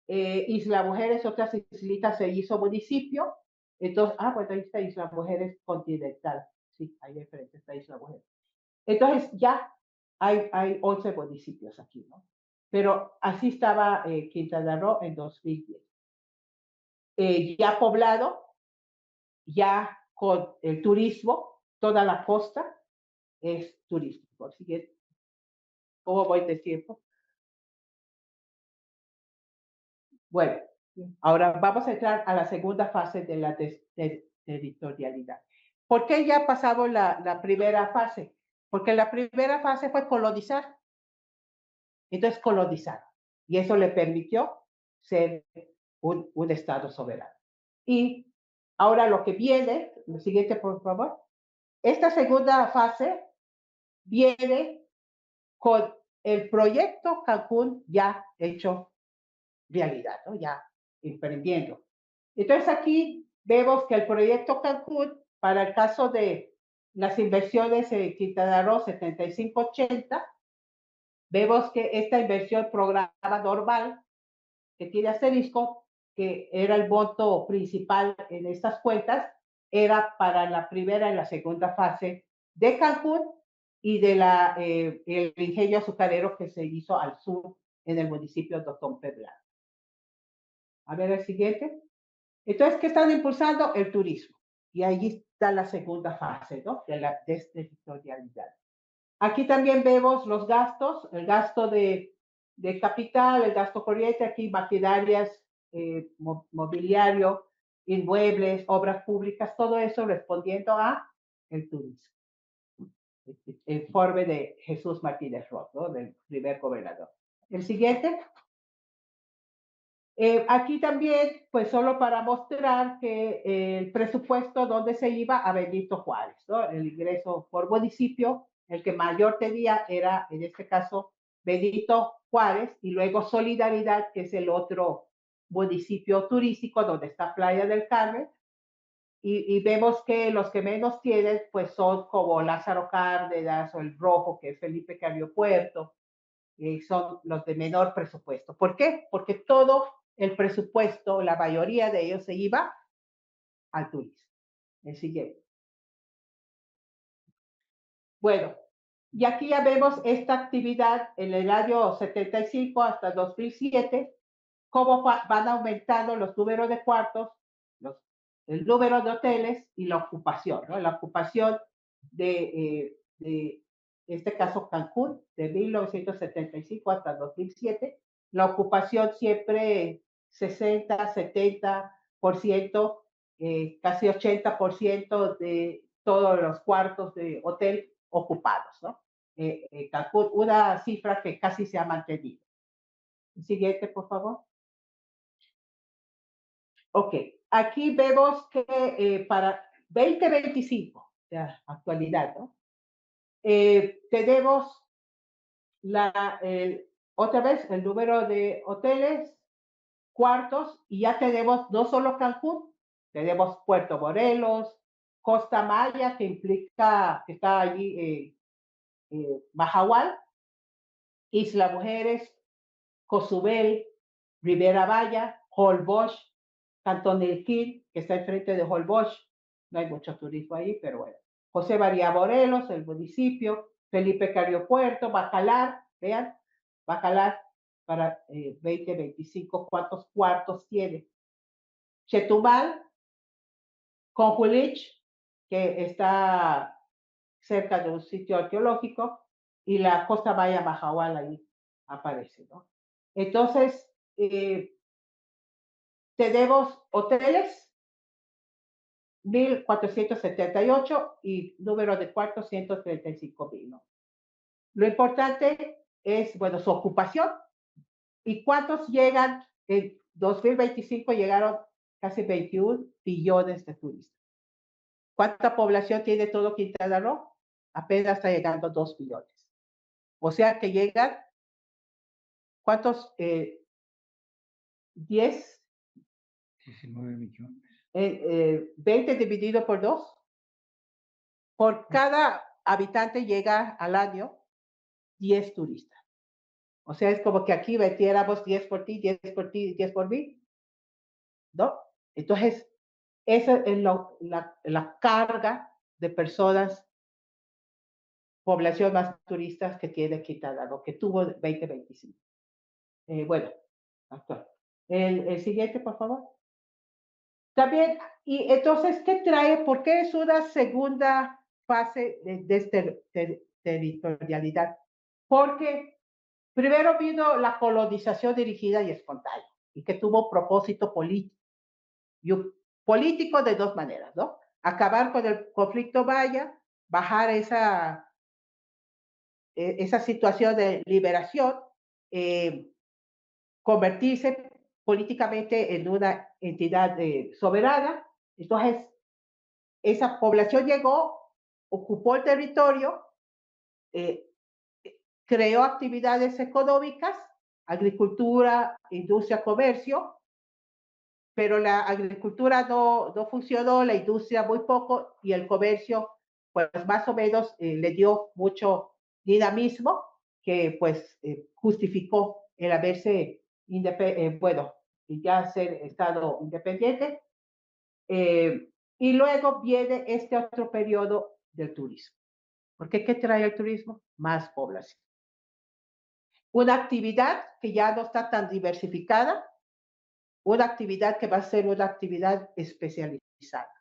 Isla Mujeres, otras islitas se hizo municipio. Entonces, pues ahí está Isla Mujeres continental. Sí, ahí de frente está Isla Mujeres. Entonces, ya hay 11 municipios aquí, ¿no? Pero así estaba Quintana Roo en 2010. Ya poblado, ya con el turismo, toda la costa es turístico. Así que, ¿cómo voy de tiempo? Bueno, ahora vamos a entrar a la segunda fase de la territorialidad. ¿Por qué ya pasamos la primera fase? Porque la primera fase fue colonizar. Entonces colonizaron. Y eso le permitió ser un Estado soberano. Y ahora lo que viene, lo siguiente por favor, esta segunda fase viene con el proyecto Cancún ya hecho realidad, ¿no? Ya emprendiendo. Entonces aquí vemos que el proyecto Cancún, para el caso de las inversiones en Quintana Roo 7580, vemos que esta inversión programa normal, que tiene asterisco, que era el monto principal en estas cuentas, era para la primera y la segunda fase de Cancún, y de el ingenio azucarero que se hizo al sur en el municipio de Otompeblán. A ver el siguiente. Entonces, ¿qué están impulsando? El turismo. Y ahí está la segunda fase, ¿no? De la desterritorialidad. Aquí también vemos los gastos, el gasto de capital, el gasto corriente, aquí maquinarias, mobiliario, inmuebles, obras públicas, todo eso respondiendo a el turismo. Informe de Jesús Martínez Roth, ¿no? Del primer gobernador. El siguiente. Aquí también, pues solo para mostrar que el presupuesto donde se iba a Benito Juárez, ¿no? El ingreso por municipio, el que mayor tenía era, en este caso, Benito Juárez, y luego Solidaridad, que es el otro municipio turístico donde está Playa del Carmen, y vemos que los que menos tienen, pues son como Lázaro Cárdenas o el Rojo, que es Felipe Carrillo Puerto, son los de menor presupuesto. ¿Por qué? Porque todo el presupuesto, la mayoría de ellos se iba al turismo. El siguiente. Bueno, y aquí ya vemos esta actividad en el año 75 hasta 2007, cómo van aumentando los números de cuartos, el número de hoteles y la ocupación, ¿no? La ocupación de este caso Cancún, de 1975 hasta 2007, la ocupación siempre 60, 70%, casi 80% de todos los cuartos de hotel ocupados, ¿no? Cancún, una cifra que casi se ha mantenido. Siguiente, por favor. Ok, aquí vemos que para 2025, la actualidad, ¿no? Tenemos otra vez el número de hoteles, cuartos, y ya tenemos no solo Cancún, tenemos Puerto Morelos, Costa Maya, que implica que está allí Mahahual, Isla Mujeres, Cozumel, Ribera Maya, Holbox, Cantón del Quil, que está enfrente de Holbox. No hay mucho turismo ahí, pero bueno. José María Morelos, el municipio, Felipe Carrillo Puerto, Bacalar, vean, Bacalar para 2025, ¿cuántos cuartos tiene? Chetumal, Conjulich, que está cerca de un sitio arqueológico, y la Costa Maya Mahahual ahí aparece, ¿no? Entonces, tenemos hoteles, 1,478 y número de cuartos, 135,000, ¿no? Lo importante es, bueno, su ocupación y cuántos llegan, en 2025 llegaron casi 21 billones de turistas. ¿Cuánta población tiene todo Quintana Roo? Apenas está llegando a 2 billones. O sea que llegan, ¿cuántos? 10. 19 millones. 20 dividido por 2. Por cada habitante llega al año 10 turistas. O sea, es como que aquí metiéramos 10 por ti, 10 por ti, 10 por mí, ¿no? Entonces, esa es la carga de personas, población más turistas que tiene Quintana Roo, que tuvo 2025. Bueno, actual. El siguiente, por favor. También, y entonces, ¿qué trae? ¿Por qué es una segunda fase de territorialidad? Porque primero vino la colonización dirigida y espontánea, y que tuvo propósito político. Y político de dos maneras, ¿no? Acabar con el conflicto maya, bajar esa situación de liberación, convertirse políticamente en una entidad soberana. Entonces, esa población llegó, ocupó el territorio, eh, creó actividades económicas, agricultura, industria, comercio, pero la agricultura no funcionó, la industria muy poco y el comercio, pues más o menos le dio mucho dinamismo que pues justificó el haberse, bueno, ya ser Estado independiente. Y luego viene este otro periodo del turismo. Porque ¿qué trae el turismo? Más población. Una actividad que ya no está tan diversificada, una actividad que va a ser una actividad especializada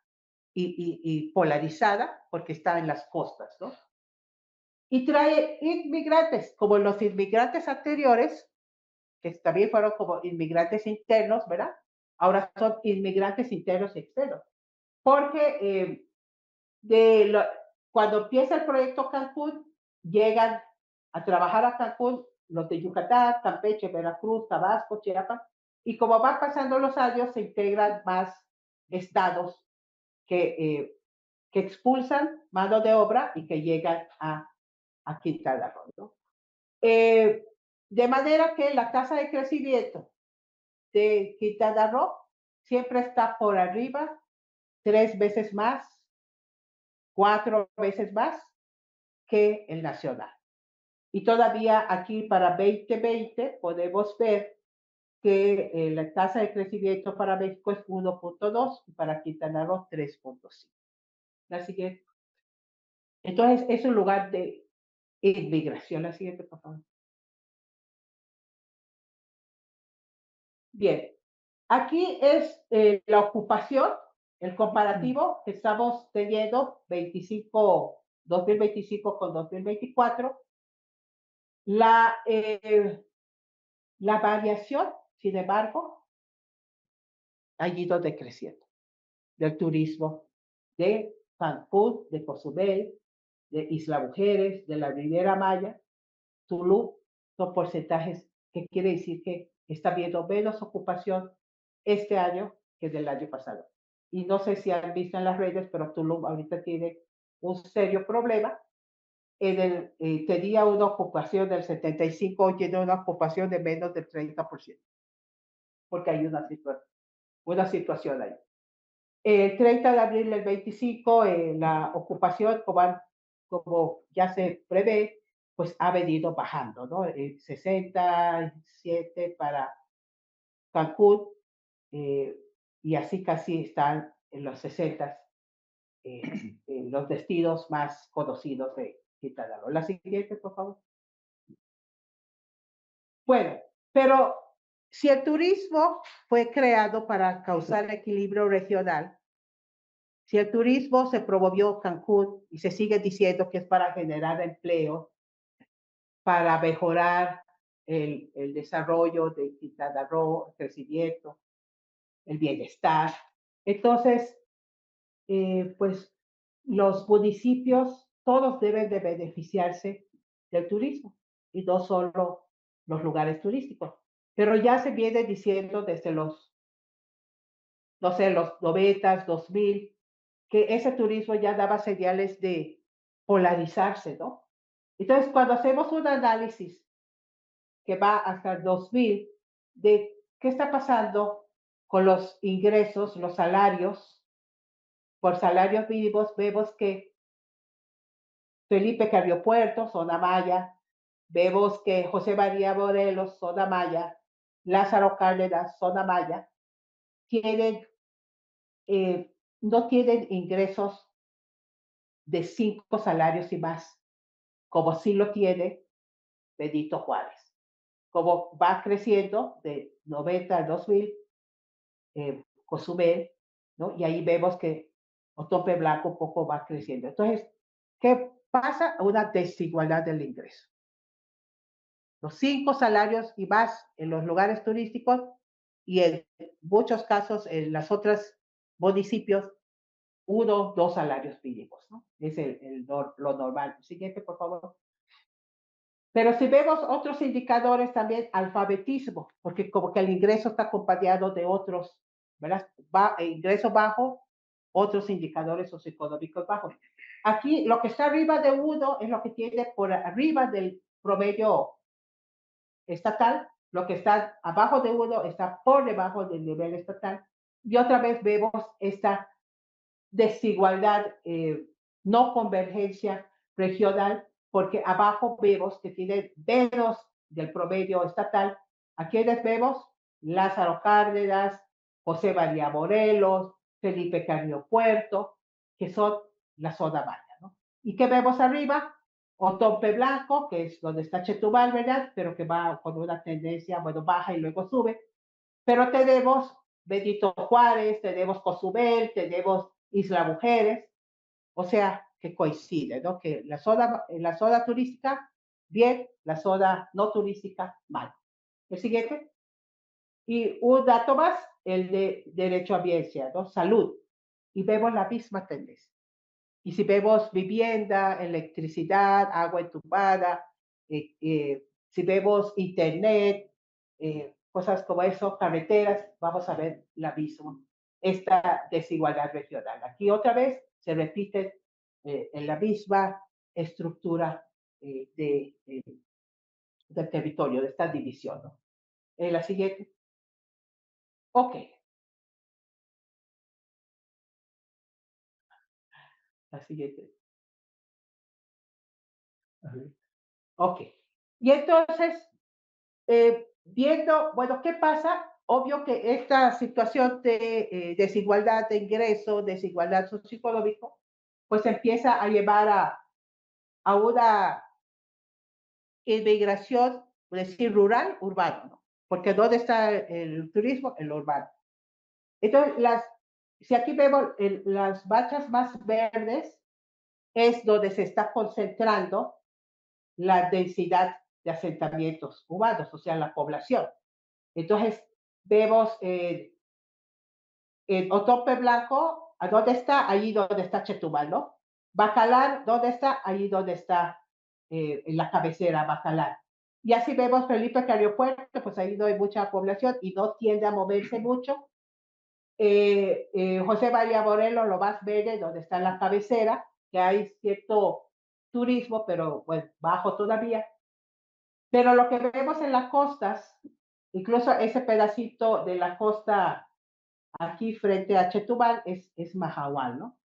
y polarizada porque está en las costas, ¿no? Y trae inmigrantes, como los inmigrantes anteriores, que también fueron como inmigrantes internos, ¿verdad? Ahora son inmigrantes internos y externos. Porque de lo, cuando empieza el proyecto Cancún, llegan a trabajar a Cancún los de Yucatán, Campeche, Veracruz, Tabasco, Chiapas, y como van pasando los años, se integran más estados que, eh, que expulsan mano de obra y que llegan a Quintana Roo, ¿no? De manera que la tasa de crecimiento de Quintana Roo siempre está por arriba, 3 veces más, 4 veces más que el nacional. Y todavía aquí para 2020 podemos ver que la tasa de crecimiento para México es 1.2 y para Quintana Roo 3.5. La siguiente. Entonces es un lugar de inmigración. La siguiente, por favor. Bien, aquí es la ocupación, el comparativo que estamos teniendo 2025 con 2024. La variación, sin embargo, ha ido decreciendo del turismo de Cancún, de Cozumel, de Isla Mujeres, de la Riviera Maya, Tulum, son porcentajes que quiere decir que está habiendo menos ocupación este año que del año pasado. Y no sé si han visto en las redes, pero Tulum ahorita tiene un serio problema. Tenía una ocupación del 75, hoy tiene una ocupación de menos del 30%, porque hay una situación ahí. El 30 de abril del 25, la ocupación, como ya se prevé, pues ha venido bajando, ¿no? 67 para Cancún, eh, y así casi están en los 60 los destinos más conocidos de Quintana Roo. La siguiente, por favor. Bueno, pero si el turismo fue creado para causar equilibrio regional, si el turismo se promovió en Cancún y se sigue diciendo que es para generar empleo, para mejorar el desarrollo de Quintana Roo, el crecimiento, el bienestar, entonces, pues los municipios todos deben de beneficiarse del turismo y no solo los lugares turísticos. Pero ya se viene diciendo desde los, no sé, los 90, 2000, que ese turismo ya daba señales de polarizarse, ¿no? Entonces, cuando hacemos un análisis que va hasta el 2000 de qué está pasando con los ingresos, los salarios, por salarios mínimos, vemos que Felipe Carrillo Puerto, zona Maya, vemos que José María Morelos, zona Maya, Lázaro Cárdenas, zona Maya, tienen, no tienen ingresos de 5 salarios y más, como sí lo tiene Benito Juárez. Como va creciendo de 90 al 2000, Cozumel, ¿no? Y ahí vemos que Otompe Blanco un poco va creciendo. Entonces, ¿qué pasa? Una desigualdad del ingreso. Los 5 salarios y más en los lugares turísticos y en muchos casos en las otras municipios, 1, 2 salarios mínimos, ¿no? Es lo normal. Siguiente, por favor. Pero si vemos otros indicadores también, alfabetismo, porque como que el ingreso está acompañado de otros, ¿verdad? Ingreso bajo, otros indicadores socioeconómicos bajos. Aquí lo que está arriba de 1 es lo que tiene por arriba del promedio estatal, lo que está abajo de 1 está por debajo del nivel estatal. Y otra vez vemos esta desigualdad, no convergencia regional, porque abajo vemos que tiene menos del promedio estatal. ¿A quiénes vemos? Lázaro Cárdenas, José María Morelos, Felipe Carrillo Puerto, que son la zona baja, ¿no? ¿Y qué vemos arriba? Otompe blanco, que es donde está Chetumal, ¿verdad? Pero que va con una tendencia, bueno, baja y luego sube. Pero tenemos Benito Juárez, tenemos Cozumel, tenemos Isla Mujeres, o sea, que coincide, ¿no? Que la zona turística, bien, la zona no turística, mal. El siguiente. Y un dato más, el de derecho a biencia, ¿no? Salud. Y vemos la misma tendencia. Y si vemos vivienda, electricidad, agua entubada, si vemos internet, cosas como eso, carreteras, vamos a ver la misma, esta desigualdad regional. Aquí otra vez se repite en la misma estructura del territorio, de esta división, ¿no? La siguiente. Ok, la siguiente. Ok. Y entonces, viendo, bueno, ¿qué pasa? Obvio que esta situación de desigualdad de ingreso, desigualdad socioeconómico, pues empieza a llevar a una inmigración, por decir, rural, urbano, ¿no? Porque ¿dónde está el turismo? En lo urbano. Entonces, si aquí vemos las manchas más verdes, es donde se está concentrando la densidad de asentamientos humanos, o sea, la población. Entonces, vemos Otompe Blanco, ¿a dónde está? Allí donde está Chetumal, ¿no? Bacalar, ¿dónde está? Allí donde está en la cabecera, Bacalar. Y así vemos Felipe Carriopuerto, pues ahí no hay mucha población y no tiende a moverse mucho. José María Morelos, lo más verde, donde está la cabecera, que hay cierto turismo, pero pues bajo todavía. Pero lo que vemos en las costas, incluso ese pedacito de la costa aquí frente a Chetumal es Mahahual, ¿no?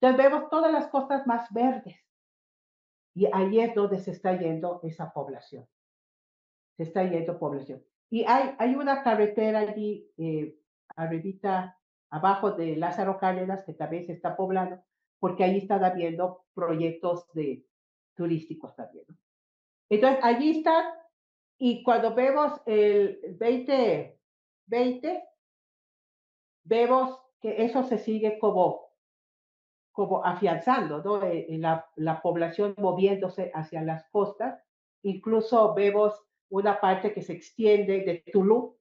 Entonces vemos todas las costas más verdes y ahí es donde se está yendo esa población. Se está yendo población. Y hay una carretera allí, arribita, abajo de Lázaro Cárdenas, que también se está poblando, porque ahí están habiendo proyectos turísticos también, ¿no? Entonces, allí están, y cuando vemos el 2020, vemos que eso se sigue como afianzando, ¿no? La población moviéndose hacia las costas. Incluso vemos una parte que se extiende de Tulum,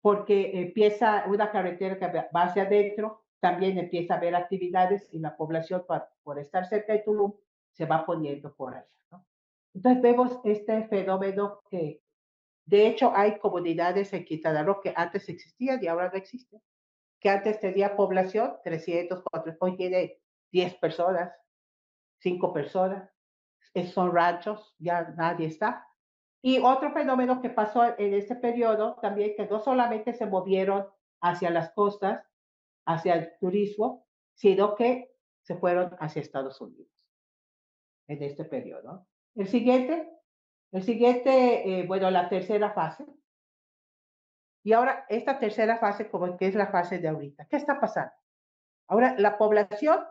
porque empieza una carretera que va hacia adentro, también empieza a haber actividades y la población, por estar cerca de Tulum, se va poniendo por allá, ¿no? Entonces vemos este fenómeno que, de hecho, hay comunidades en Quintana Roo que antes existían y ahora no existen, que antes tenía población, 300, 400, hoy tiene 10 personas, 5 personas, son ranchos, ya nadie está. Y otro fenómeno que pasó en este periodo también, que no solamente se movieron hacia las costas, hacia el turismo, sino que se fueron hacia Estados Unidos en este periodo. El siguiente, bueno, la tercera fase. Y ahora, esta tercera fase, como que es la fase de ahorita. ¿Qué está pasando? Ahora, la población,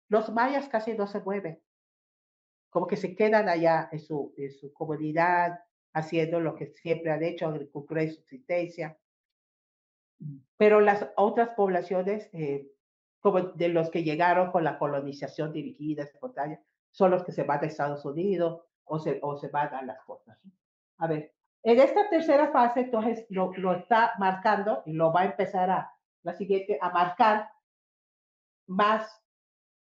los mayas casi no se mueven, como que se quedan allá en su comunidad, haciendo lo que siempre han hecho, agricultura y subsistencia. Pero las otras poblaciones, como de los que llegaron con la colonización dirigida, espontánea, son los que se van a Estados Unidos o se van a las costas. A ver, en esta tercera fase, entonces, lo está marcando y lo va a empezar la siguiente, a marcar más,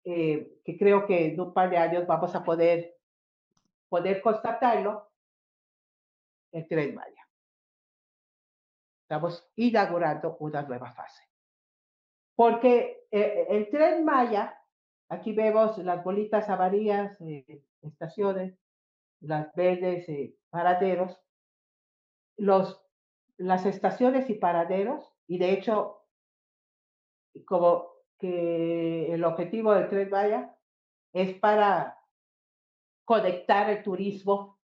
que creo que en un par de años vamos a poder constatarlo, el Tren Maya. Estamos inaugurando una nueva fase. Porque el Tren Maya, aquí vemos las bolitas amarillas, estaciones, las verdes, paraderos, las estaciones y paraderos, y de hecho, como que el objetivo del Tren Maya es para conectar el turismo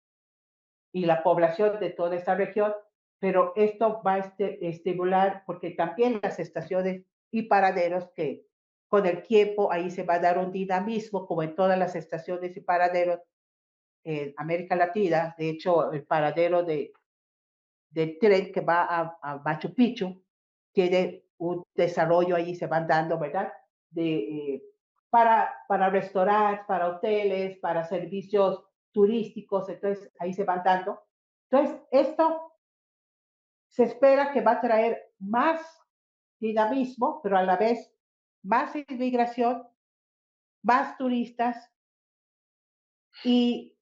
y la población de toda esta región, pero esto va a estimular, porque también las estaciones y paraderos que con el tiempo ahí se va a dar un dinamismo, como en todas las estaciones y paraderos en América Latina. De hecho, el paradero del tren que va a Machu Picchu tiene un desarrollo ahí, se van dando, ¿verdad? Para restaurantes, para hoteles, para servicios turísticos, entonces ahí se van dando. Entonces, esto se espera que va a traer más dinamismo, pero a la vez más inmigración, más turistas y,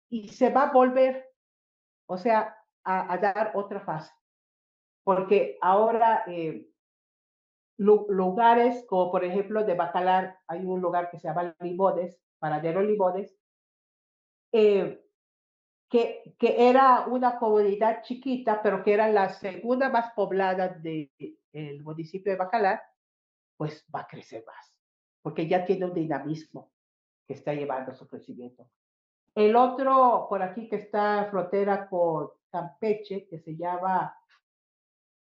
y se va a volver, o sea, a dar otra fase. Porque ahora lugares como por ejemplo de Bacalar, hay un lugar que se llama Limones, Paradero Limones, eh, que era una comunidad chiquita, pero que era la segunda más poblada del municipio de Bacalar, pues va a crecer más, porque ya tiene un dinamismo que está llevando a su crecimiento. El otro por aquí que está frontera con Campeche, que se llama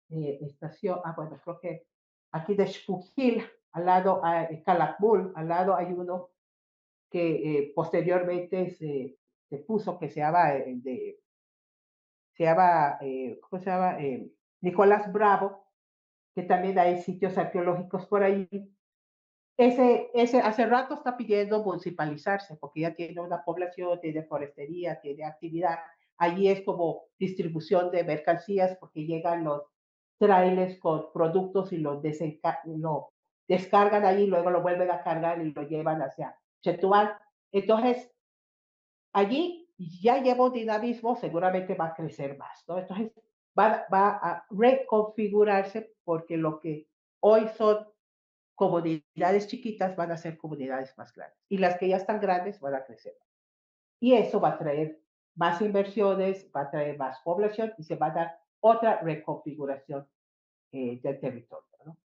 estación, bueno, creo que aquí de Xpujil, al lado, Calakmul, al lado hay uno que posteriormente se puso, que se llama ¿cómo se llama? Nicolás Bravo, que también hay sitios arqueológicos por ahí. Ese hace rato está pidiendo municipalizarse porque ya tiene una población, tiene forestería, tiene actividad. Allí es como distribución de mercancías porque llegan los trailers con productos y lo descargan allí, luego lo vuelven a cargar y lo llevan hacia Chetumal. Entonces, allí ya lleva un dinamismo, seguramente va a crecer más, ¿no? Entonces, va a reconfigurarse porque lo que hoy son comunidades chiquitas van a ser comunidades más grandes y las que ya están grandes van a crecer. Y eso va a traer más inversiones, va a traer más población y se va a dar otra reconfiguración del territorio, ¿no?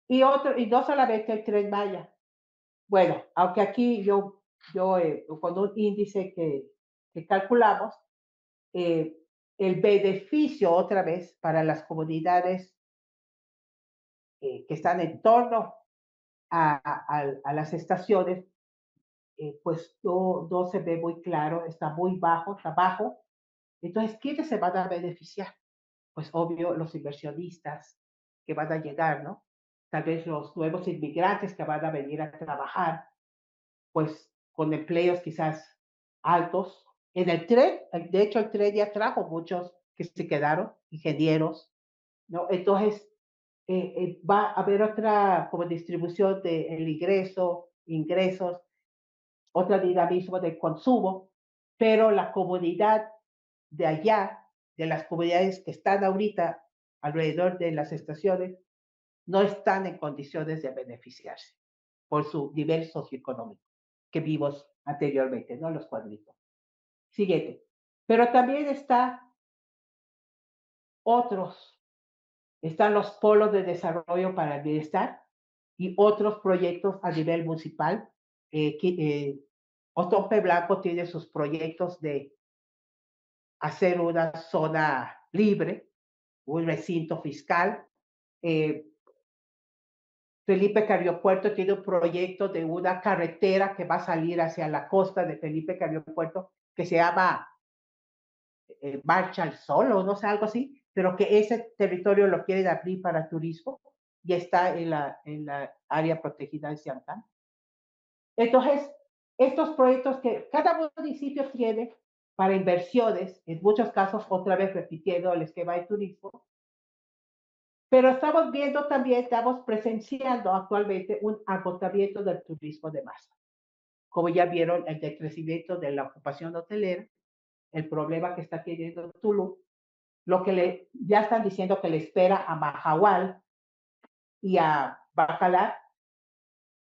Y no solamente el Tren Maya. Bueno, aunque aquí con un índice que calculamos, eh, el beneficio otra vez para las comunidades que están en torno a las estaciones, pues no se ve muy claro, está muy bajo, está bajo. Entonces, ¿quiénes se van a beneficiar? Pues obvio, los inversionistas que van a llegar, ¿no? Tal vez los nuevos inmigrantes que van a venir a trabajar, pues con empleos quizás altos. En el tren, de hecho, el tren ya trajo muchos que se quedaron, ingenieros, ¿no? Entonces, va a haber otra como distribución del ingresos, otro dinamismo de consumo, pero la comunidad de allá, de las comunidades que están ahorita alrededor de las estaciones, no están en condiciones de beneficiarse por su nivel socioeconómico que vimos anteriormente, ¿no? Los cuadritos. Siguiente. Pero también otros, están los polos de desarrollo para el bienestar y otros proyectos a nivel municipal. Otompe Blanco tiene sus proyectos de hacer una zona libre, un recinto fiscal. Eh, Felipe Carriopuerto tiene un proyecto de una carretera que va a salir hacia la costa de Felipe Carriopuerto que se llama Marcha al Sol o no sé, algo así, pero que ese territorio lo quieren abrir para turismo y está en la área protegida de Siantán. Entonces, estos proyectos que cada municipio tiene para inversiones, en muchos casos, otra vez repitiendo el esquema de turismo, pero estamos viendo también, estamos presenciando actualmente un agotamiento del turismo de masa. Como ya vieron, el decrecimiento de la ocupación hotelera, el problema que está teniendo Tulum, lo que ya están diciendo que le espera a Mahahual y a Bacalar,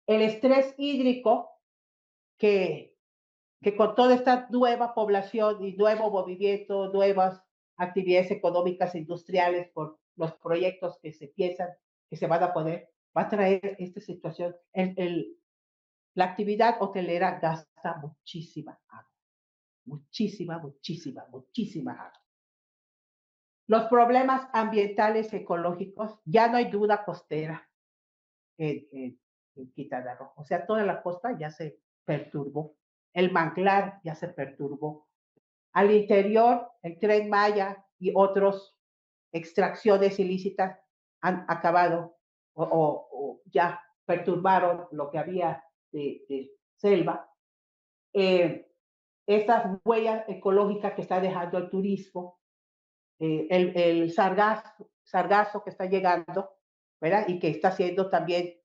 el estrés hídrico que, que con toda esta nueva población y nuevo movimiento, nuevas actividades económicas e industriales por los proyectos que se piensan que se van a poder, va a traer esta situación. La actividad hotelera gasta muchísima agua, muchísima agua. Los problemas ambientales y ecológicos, ya no hay duda costera en Quintana Roo. O sea, toda la costa ya se perturbó. El manglar ya se perturbó. Al interior, el Tren Maya y otras extracciones ilícitas han acabado o ya perturbaron lo que había de selva. Estas huellas ecológicas que está dejando el turismo, el sargazo que está llegando, ¿verdad? Y que está siendo también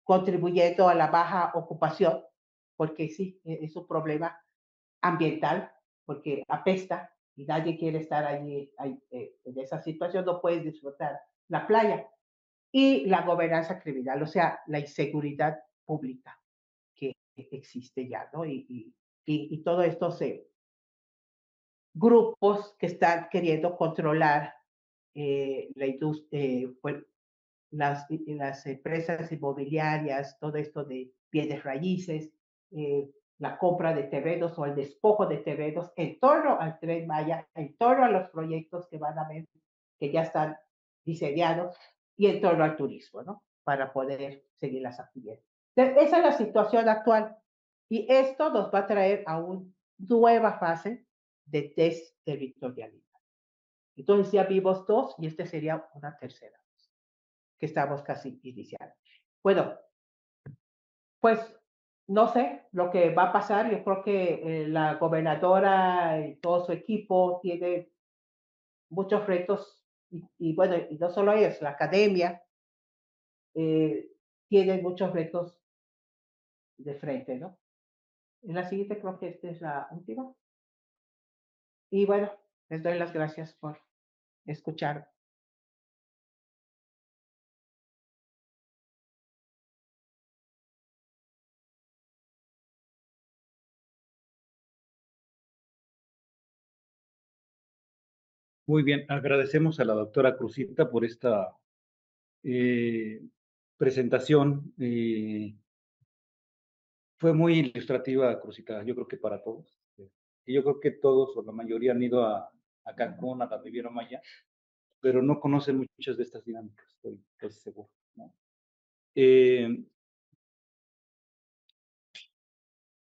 contribuyendo a la baja ocupación, porque sí, es un problema ambiental, porque apesta y nadie quiere estar allí en esa situación, no puedes disfrutar la playa. Y la gobernanza criminal, o sea, la inseguridad pública que existe ya, ¿no? Y todo esto grupos que están queriendo controlar la industria, pues, las empresas inmobiliarias, todo esto de bienes raíces, la compra de terrenos o el despojo de terrenos en torno al Tren Maya, en torno a los proyectos que van a ver, que ya están diseñados, y en torno al turismo, ¿no? Para poder seguir las actividades. Entonces, esa es la situación actual. Y esto nos va a traer a una nueva fase de desterritorialidad. Entonces ya vimos dos y este sería una tercera que estamos casi iniciando. Bueno, pues no sé lo que va a pasar. Yo creo que la gobernadora y todo su equipo tiene muchos retos y bueno, y no solo ellos, la academia tiene muchos retos de frente, ¿no? En la siguiente creo que esta es la última. Y bueno, les doy las gracias por escuchar. Muy bien, agradecemos a la doctora Cruzita por esta eh, presentación. Fue muy ilustrativa, Cruzita, yo creo que para todos. Y yo creo que todos o la mayoría han ido a Cancún, a la Riviera Maya, pero no conocen muchas de estas dinámicas, estoy casi seguro, ¿no?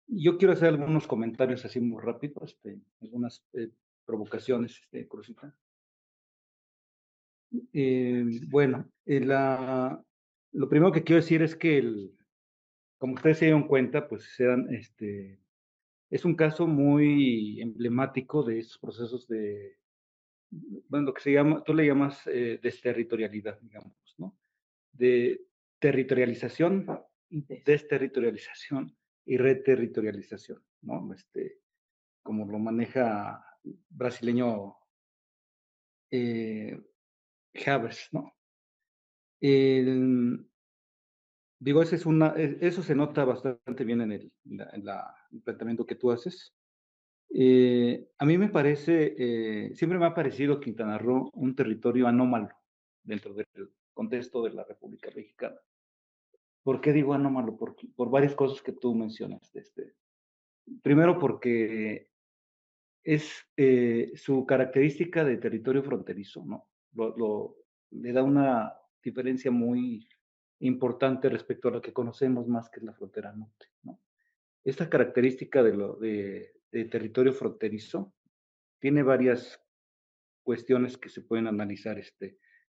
Yo quiero hacer algunos comentarios así muy rápidos, algunas provocaciones, Cruzita. Bueno, lo primero que quiero decir es que como ustedes se dieron cuenta, pues es un caso muy emblemático de esos procesos bueno, lo que se llama, tú le llamas desterritorialidad, digamos, ¿no? De territorialización, desterritorialización y reterritorialización, ¿no? Como lo maneja brasileño Havers, ¿no? El, Digo, eso se nota bastante bien el planteamiento que tú haces. A mí me parece, siempre me ha parecido Quintana Roo un territorio anómalo dentro del contexto de la República Mexicana. ¿Por qué digo anómalo? Por varias cosas que tú mencionas. Primero, porque es su característica de territorio fronterizo, ¿no? Le da una diferencia muy importante respecto a lo que conocemos más que es la frontera norte, ¿no? Esta característica de territorio fronterizo tiene varias cuestiones que se pueden analizar.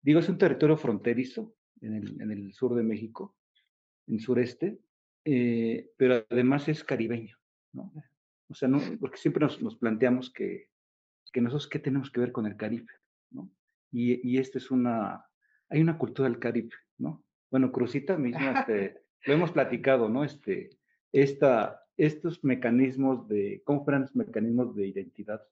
Digo, es un territorio fronterizo en el sur de México, en el sureste, pero además es caribeño, ¿no? O sea, no, porque siempre nos planteamos que nosotros qué tenemos que ver con el Caribe, ¿no? Y hay una cultura del Caribe, ¿no? Bueno, Cruzita mismo, lo hemos platicado, ¿no? Estos mecanismos ¿cómo fueran los mecanismos de identidad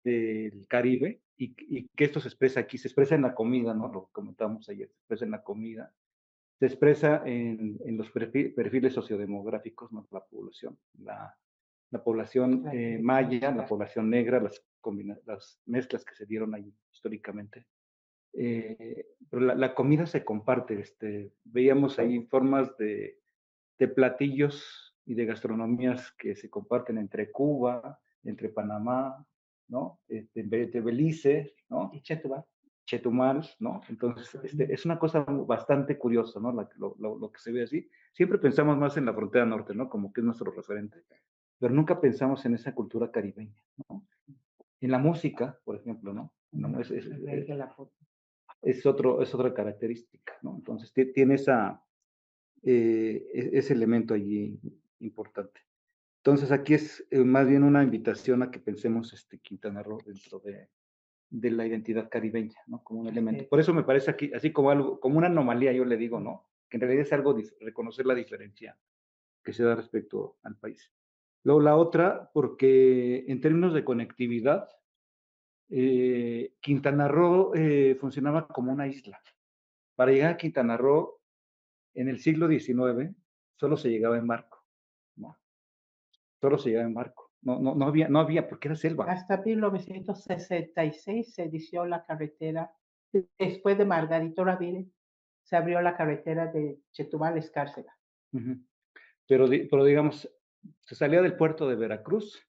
del Caribe? Y que esto se expresa aquí, se expresa en la comida, ¿no? Lo comentábamos ayer, se expresa en la comida, se expresa en los perfiles sociodemográficos, ¿no? La población, la población maya, la población negra, las mezclas que se dieron ahí históricamente. Pero la comida se comparte. Veíamos ahí formas de platillos y de gastronomías que se comparten entre Cuba, entre Panamá, ¿no? Entre Belice, ¿no? Y Chetumal. Chetumal, ¿no? Entonces, es una cosa bastante curiosa, ¿no? Lo que se ve así. Siempre pensamos más en la frontera norte, ¿no? Como que es nuestro referente, pero nunca pensamos en esa cultura caribeña, ¿no? En la música, por ejemplo, ¿no? No, es otra característica, ¿no? Entonces, tiene ese elemento allí importante. Entonces, aquí es más bien una invitación a que pensemos Quintana Roo dentro de la identidad caribeña, ¿no? Como un elemento. Por eso me parece aquí, así como algo, como una anomalía, yo le digo, ¿no? Que en realidad es algo, reconocer la diferencia que se da respecto al país. Luego la otra, porque en términos de conectividad, Quintana Roo funcionaba como una isla. Para llegar a Quintana Roo, en el siglo XIX, solo se llegaba en barco, ¿no? Solo se llegaba en barco. No había, porque era selva. Hasta 1966 se inició la carretera. Después de Margarito Ramírez, se abrió la carretera de Chetumal a Escárcega. Uh-huh. Pero digamos, se salía del puerto de Veracruz,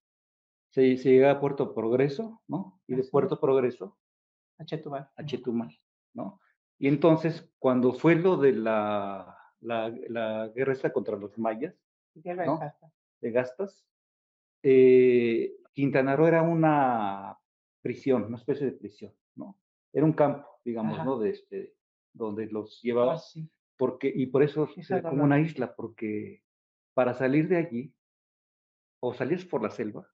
se llegaba a Puerto Progreso, ¿no? Y de Puerto Progreso a Chetumal. A Chetumal, ¿no? Y entonces, cuando fue lo de la guerra esta contra los mayas, ¿no? De Gastas, Quintana Roo era una prisión, una especie de prisión, ¿no? Era un campo, digamos, ¿no? Donde los llevaban, sí. Y por eso era como una isla, porque para salir de allí, o salías por la selva,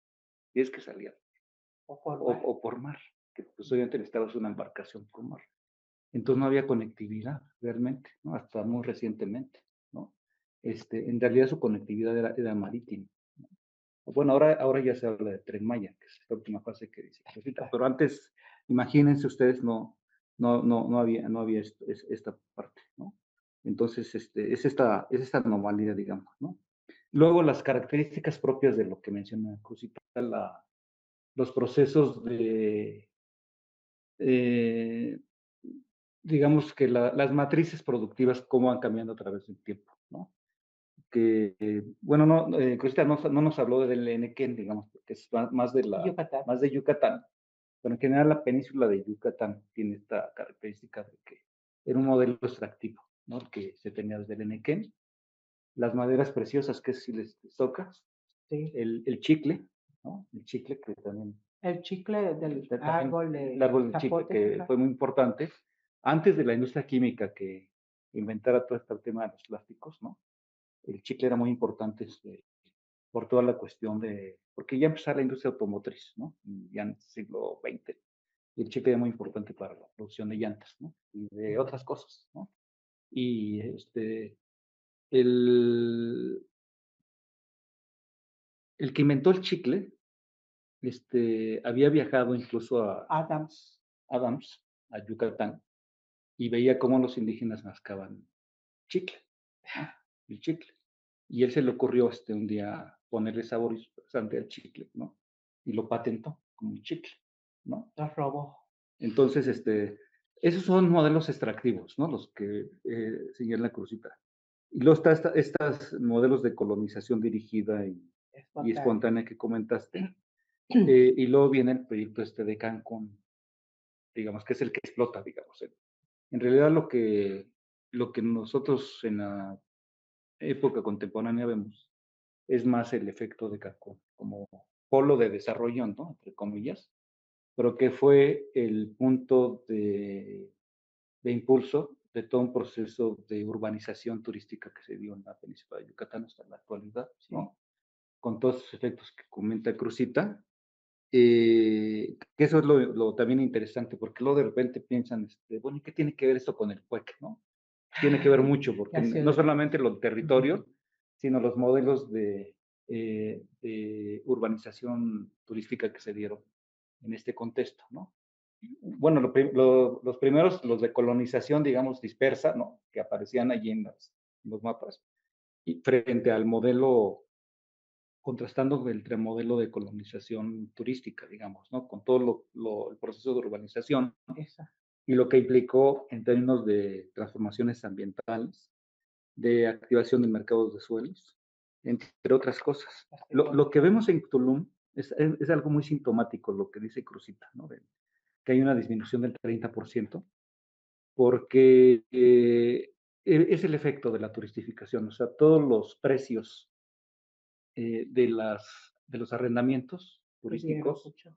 y es que salías, o por mar, que pues obviamente necesitabas una embarcación por mar. Entonces no había conectividad realmente, ¿no? Hasta muy recientemente, ¿no? En realidad su conectividad era marítima. ¿No? Bueno, ahora ya se habla de Tren Maya, que es la última fase que dice. Pero antes, imagínense ustedes, no había esta parte, ¿no? Entonces, es esta anomalía, digamos, ¿no? Luego, las características propias de lo que menciona Cruzita, los procesos eh, digamos que las matrices productivas, cómo van cambiando a través del tiempo, ¿no? Que, bueno, Cruzita no nos habló del Enequén, digamos, porque es más de Yucatán, pero en general la península de Yucatán tiene esta característica de que era un modelo extractivo, ¿no? Que se tenía desde el Enequén, las maderas preciosas, que si les toca, sí. El chicle, ¿no? El chicle que también... El chicle del árbol de el árbol del chicle, que fue muy importante, antes de la industria química que inventara todo este tema de los plásticos, ¿no? El chicle era muy importante por toda la cuestión porque ya empezaba la industria automotriz, ¿no? Ya en el siglo XX. Y el chicle era muy importante para la producción de llantas, ¿no? Y de otras cosas, ¿no? Y el, el que inventó el chicle, había viajado incluso a Adams, a Yucatán, y veía cómo los indígenas mascaban chicle, ¿no? El chicle. Y él se le ocurrió un día ponerle sabor interesante al chicle, ¿no? Y lo patentó como un chicle, ¿no? Lo robó. Entonces, esos son modelos extractivos, ¿no? Los que siguen la Cruzita. Y luego está estos modelos de colonización dirigida y espontánea que comentaste. Y luego viene el proyecto de Cancún, digamos, que es el que explota, digamos. En realidad lo que nosotros en la época contemporánea vemos es más el efecto de Cancún, como polo de desarrollo, ¿no? Entre comillas, pero que fue el punto de impulso de todo un proceso de urbanización turística que se dio en la península de Yucatán hasta la actualidad, ¿no? Con todos esos efectos que comenta Cruzita, que eso es lo también interesante, porque luego de repente piensan, bueno, ¿y qué tiene que ver esto con el PUEC, no? Tiene que ver mucho, porque no solamente el territorio, sino los modelos de urbanización turística que se dieron en este contexto, ¿no? Bueno, los primeros, los de colonización, digamos, dispersa, ¿no? Que aparecían allí en los mapas, y frente al modelo, contrastando entre el modelo de colonización turística, digamos, ¿no? Con todo el proceso de urbanización, ¿no? Y lo que implicó en términos de transformaciones ambientales, de activación de mercados de suelos, entre otras cosas. Lo que vemos en Tulum es algo muy sintomático, lo que dice Cruzita, ¿no? que hay una disminución del 30%, porque es el efecto de la turistificación, o sea, todos los precios de los arrendamientos Subieron turísticos mucho.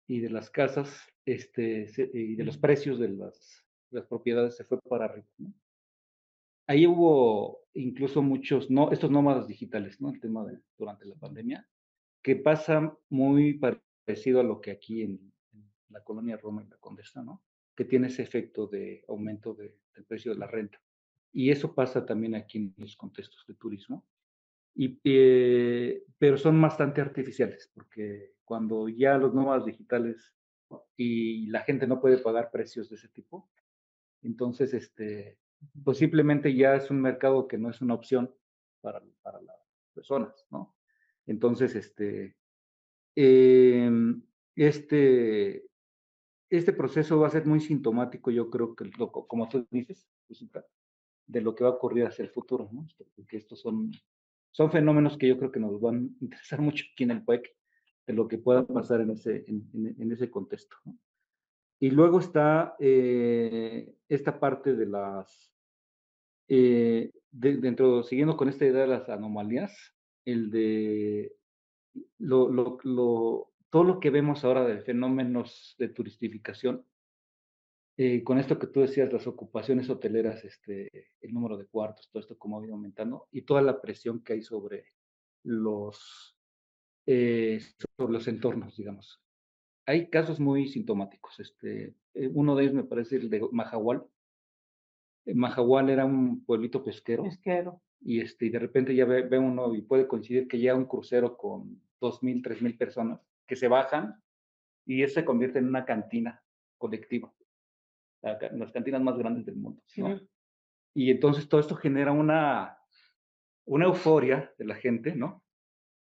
y de las casas y de los precios de las propiedades se fue para arriba, ¿no? Ahí hubo incluso muchos, no, estos nómadas digitales, ¿no? El tema de durante la pandemia, que pasa muy parecido a lo que aquí en la colonia Roma y la Condesa, ¿no? Que tiene ese efecto de aumento del precio de la renta. Y eso pasa también aquí en los contextos de turismo. Pero son bastante artificiales, porque cuando ya los nómadas digitales y la gente no puede pagar precios de ese tipo, entonces, pues simplemente ya es un mercado que no es una opción para las personas, ¿no? Entonces, em, este, este proceso va a ser muy sintomático, yo creo que, como tú dices, Jessica, de lo que va a ocurrir hacia el futuro, ¿no? Porque estos son fenómenos que yo creo que nos van a interesar mucho aquí en el PUEC, de lo que pueda pasar en ese contexto, ¿no? Y luego está esta parte de siguiendo con esta idea de las anomalías, el de todo lo que vemos ahora de fenómenos de turistificación, con esto que tú decías, las ocupaciones hoteleras, el número de cuartos, todo esto como ha ido aumentando, y toda la presión que hay los, eh, sobre los entornos, digamos. Hay casos muy sintomáticos. Uno de ellos me parece el de Mahahual. Mahahual era un pueblito pesquero Pesquero. y de repente ya ve uno y puede coincidir que llega un crucero con 2,000, 3,000 personas que se bajan y eso se convierte en una cantina colectiva, las cantinas más grandes del mundo, Sí. ¿no? Y entonces todo esto genera una euforia de la gente, ¿no?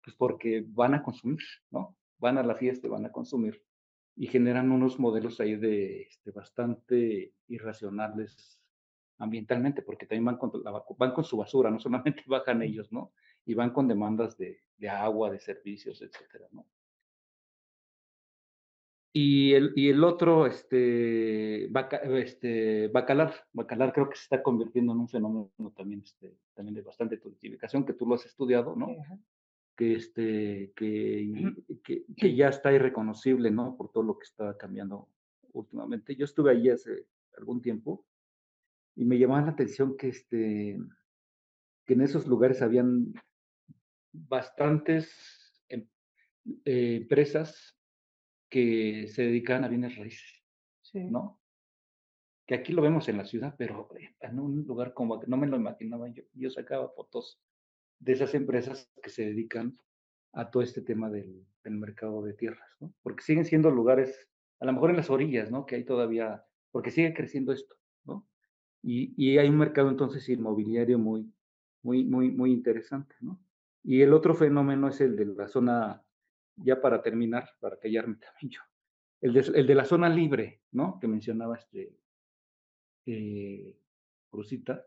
Pues porque van a consumir, ¿no? Van a la fiesta, van a consumir y generan unos modelos ahí bastante irracionales ambientalmente, porque también van con su basura, no solamente bajan ellos, ¿no? Y van con demandas de agua, de servicios, etcétera, ¿no? Y el otro, Bacalar creo que se está convirtiendo en un fenómeno también de bastante turistificación, que tú lo has estudiado, ¿no? Ajá. Que ya está irreconocible, ¿no? Por todo lo que está cambiando últimamente. Yo estuve allí hace algún tiempo y me llamaba la atención que en esos lugares habían bastantes empresas que se dedicaban a bienes raíces, Sí. ¿no? Que aquí lo vemos en la ciudad, pero en un lugar como que no me lo imaginaba yo. Yo sacaba fotos de esas empresas que se dedican a todo este tema del mercado de tierras, ¿no? Porque siguen siendo lugares, a lo mejor en las orillas, ¿no? Que hay todavía, porque sigue creciendo esto, ¿no? Y hay un mercado entonces inmobiliario muy interesante, ¿no? Y el otro fenómeno es el de la zona, ya para terminar, para callarme también yo, el de la zona libre, ¿no? Que mencionaba eh, Cruzita.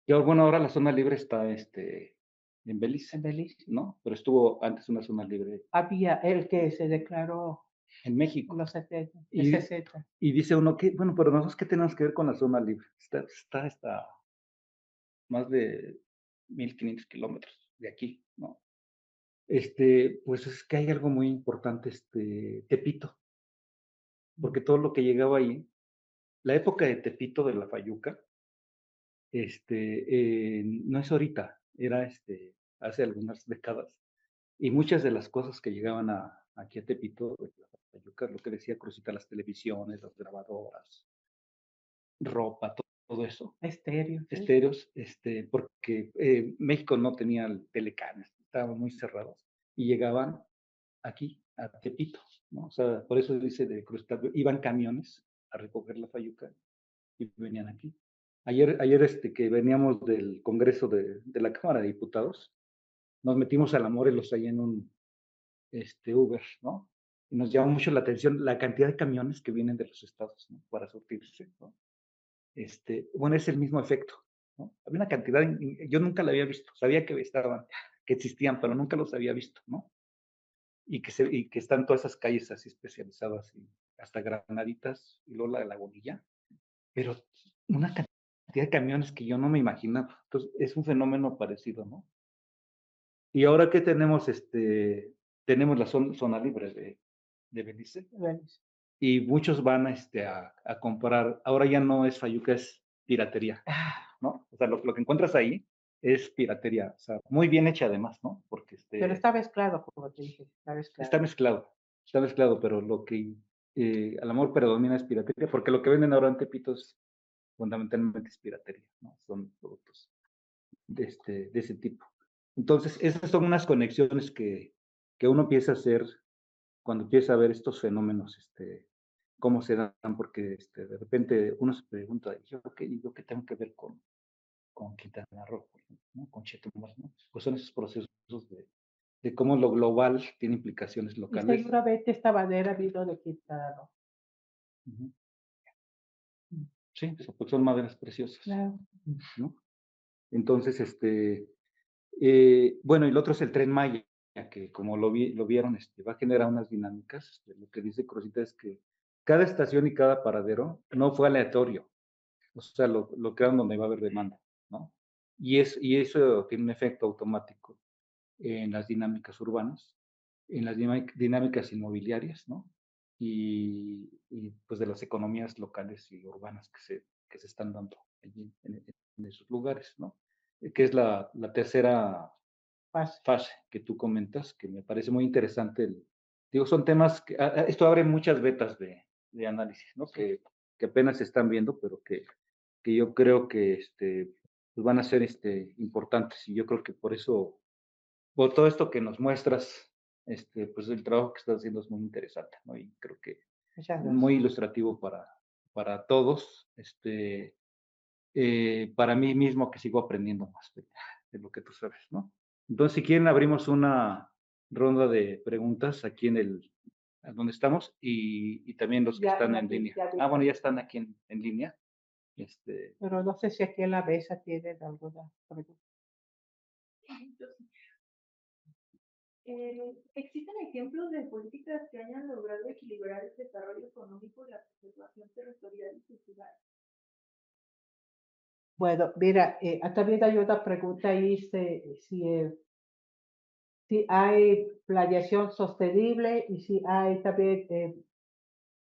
Y bueno, ahora la zona libre está en Belice, En Belice. ¿no? Pero estuvo antes una zona libre Había el que se declaró en en México. los 70, el Y, 60. y dice uno que, bueno, pero nosotros qué tenemos que ver con la zona libre. Está más de 1,500 kilómetros de aquí, ¿no? Pues es que hay algo muy importante, Tepito, porque todo lo que llegaba ahí, la época de Tepito de la Fayuca, no es ahorita, era hace algunas décadas. Y muchas de las cosas que llegaban aquí a Tepito, de la Fayuca, lo que decía Cruzita, las televisiones, las grabadoras, ropa, todo eso, Estéreo, sí. estéreos, porque México no tenía el telecanes, estaban muy cerrados y llegaban aquí, a Tepito, ¿no? O sea, por eso dice de Cruzita, iban camiones a recoger la Fayuca y venían aquí. Ayer que veníamos del Congreso de la Cámara de Diputados, nos metimos a la Morelos ahí en un Uber, ¿no? Y nos llama mucho la atención la cantidad de camiones que vienen de los estados, ¿no? Para surtirse, ¿no? Bueno, es el mismo efecto, ¿no? Había una cantidad, yo nunca la había visto, sabía que estaban, que existían, pero nunca los había visto, ¿no? Y que están todas esas calles así especializadas hasta Granaditas y luego la Lagunilla, pero una cantidad de camiones que yo no me imaginaba. Entonces, es un fenómeno parecido, ¿no? Y ahora que tenemos, tenemos la zona libre de Belice, Bueno, y muchos van a comprar, ahora ya no es fayuca, es piratería, ¿no? O sea, lo que encuentras ahí es piratería, o sea, muy bien hecha además, ¿no? Porque pero está mezclado, como te dije, está está mezclado. mezclado, está mezclado, pero lo que a lo mejor predomina es piratería, porque lo que venden ahora en Tepito es fundamentalmente es piratería, ¿no? Son productos de ese tipo. Entonces, esas son unas conexiones que uno empieza a hacer cuando empieza a ver estos fenómenos, cómo se dan, porque de repente uno se pregunta, ¿yo qué tengo que ver con Quintana Roo, por ejemplo, ¿no? Con Chetumal, ¿no? Pues son esos procesos de cómo lo global tiene implicaciones Y locales. seguramente esta bandera vino de Quintana Roo. Ujú. Mm, Sí, porque son maderas preciosas, claro. ¿no? Entonces, bueno, y lo otro es el Tren Maya, que como lo vieron, va a generar unas dinámicas. Lo que dice Crosita es que cada estación y cada paradero no fue aleatorio, o sea, lo crearon donde va a haber demanda, ¿no? Y eso tiene un efecto automático en las dinámicas urbanas, en las dinámicas inmobiliarias, ¿no? Y pues de las economías locales y urbanas que se están dando allí en esos lugares, ¿no? Que es la tercera Fácil. fase que tú comentas, que me parece muy interesante. Digo, son temas que esto abre muchas vetas de análisis, ¿no? Que apenas se están viendo, pero que yo creo que pues van a ser importantes. Y yo creo que por eso, por todo esto que nos muestras, pues el trabajo que estás haciendo es muy interesante, ¿no? Y creo que Muchas muy gracias. ilustrativo para todos. Para mí mismo que sigo aprendiendo más de lo que tú sabes, ¿no? Entonces, si quieren, abrimos una ronda de preguntas aquí donde estamos y también los que están Ya en vi, línea. ya vi. Ah, bueno, ya están aquí en línea. Pero no sé si aquí en la mesa tienen alguna pregunta. ¿Existen ejemplos de políticas que hayan logrado equilibrar el desarrollo económico y la preservación territorial y cultural? Bueno, mira, también hay una pregunta ahí, si hay planeación sostenible y si hay también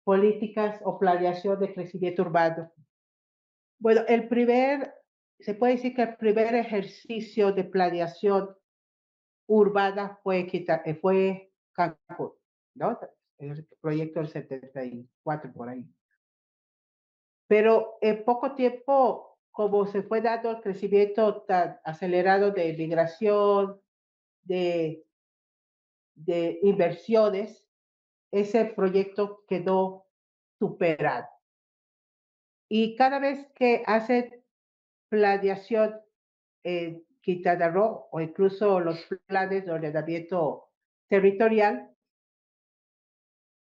políticas o planeación de crecimiento urbano. Bueno, se puede decir que el primer ejercicio de planeación urbana fue Cancún, ¿no? El proyecto del 74 por ahí. Pero en poco tiempo, como se fue dando el crecimiento tan acelerado de migración, de, de inversiones, ese proyecto quedó superado. Y cada vez que hacen planeación en Quintana Roo o incluso los planes de ordenamiento territorial,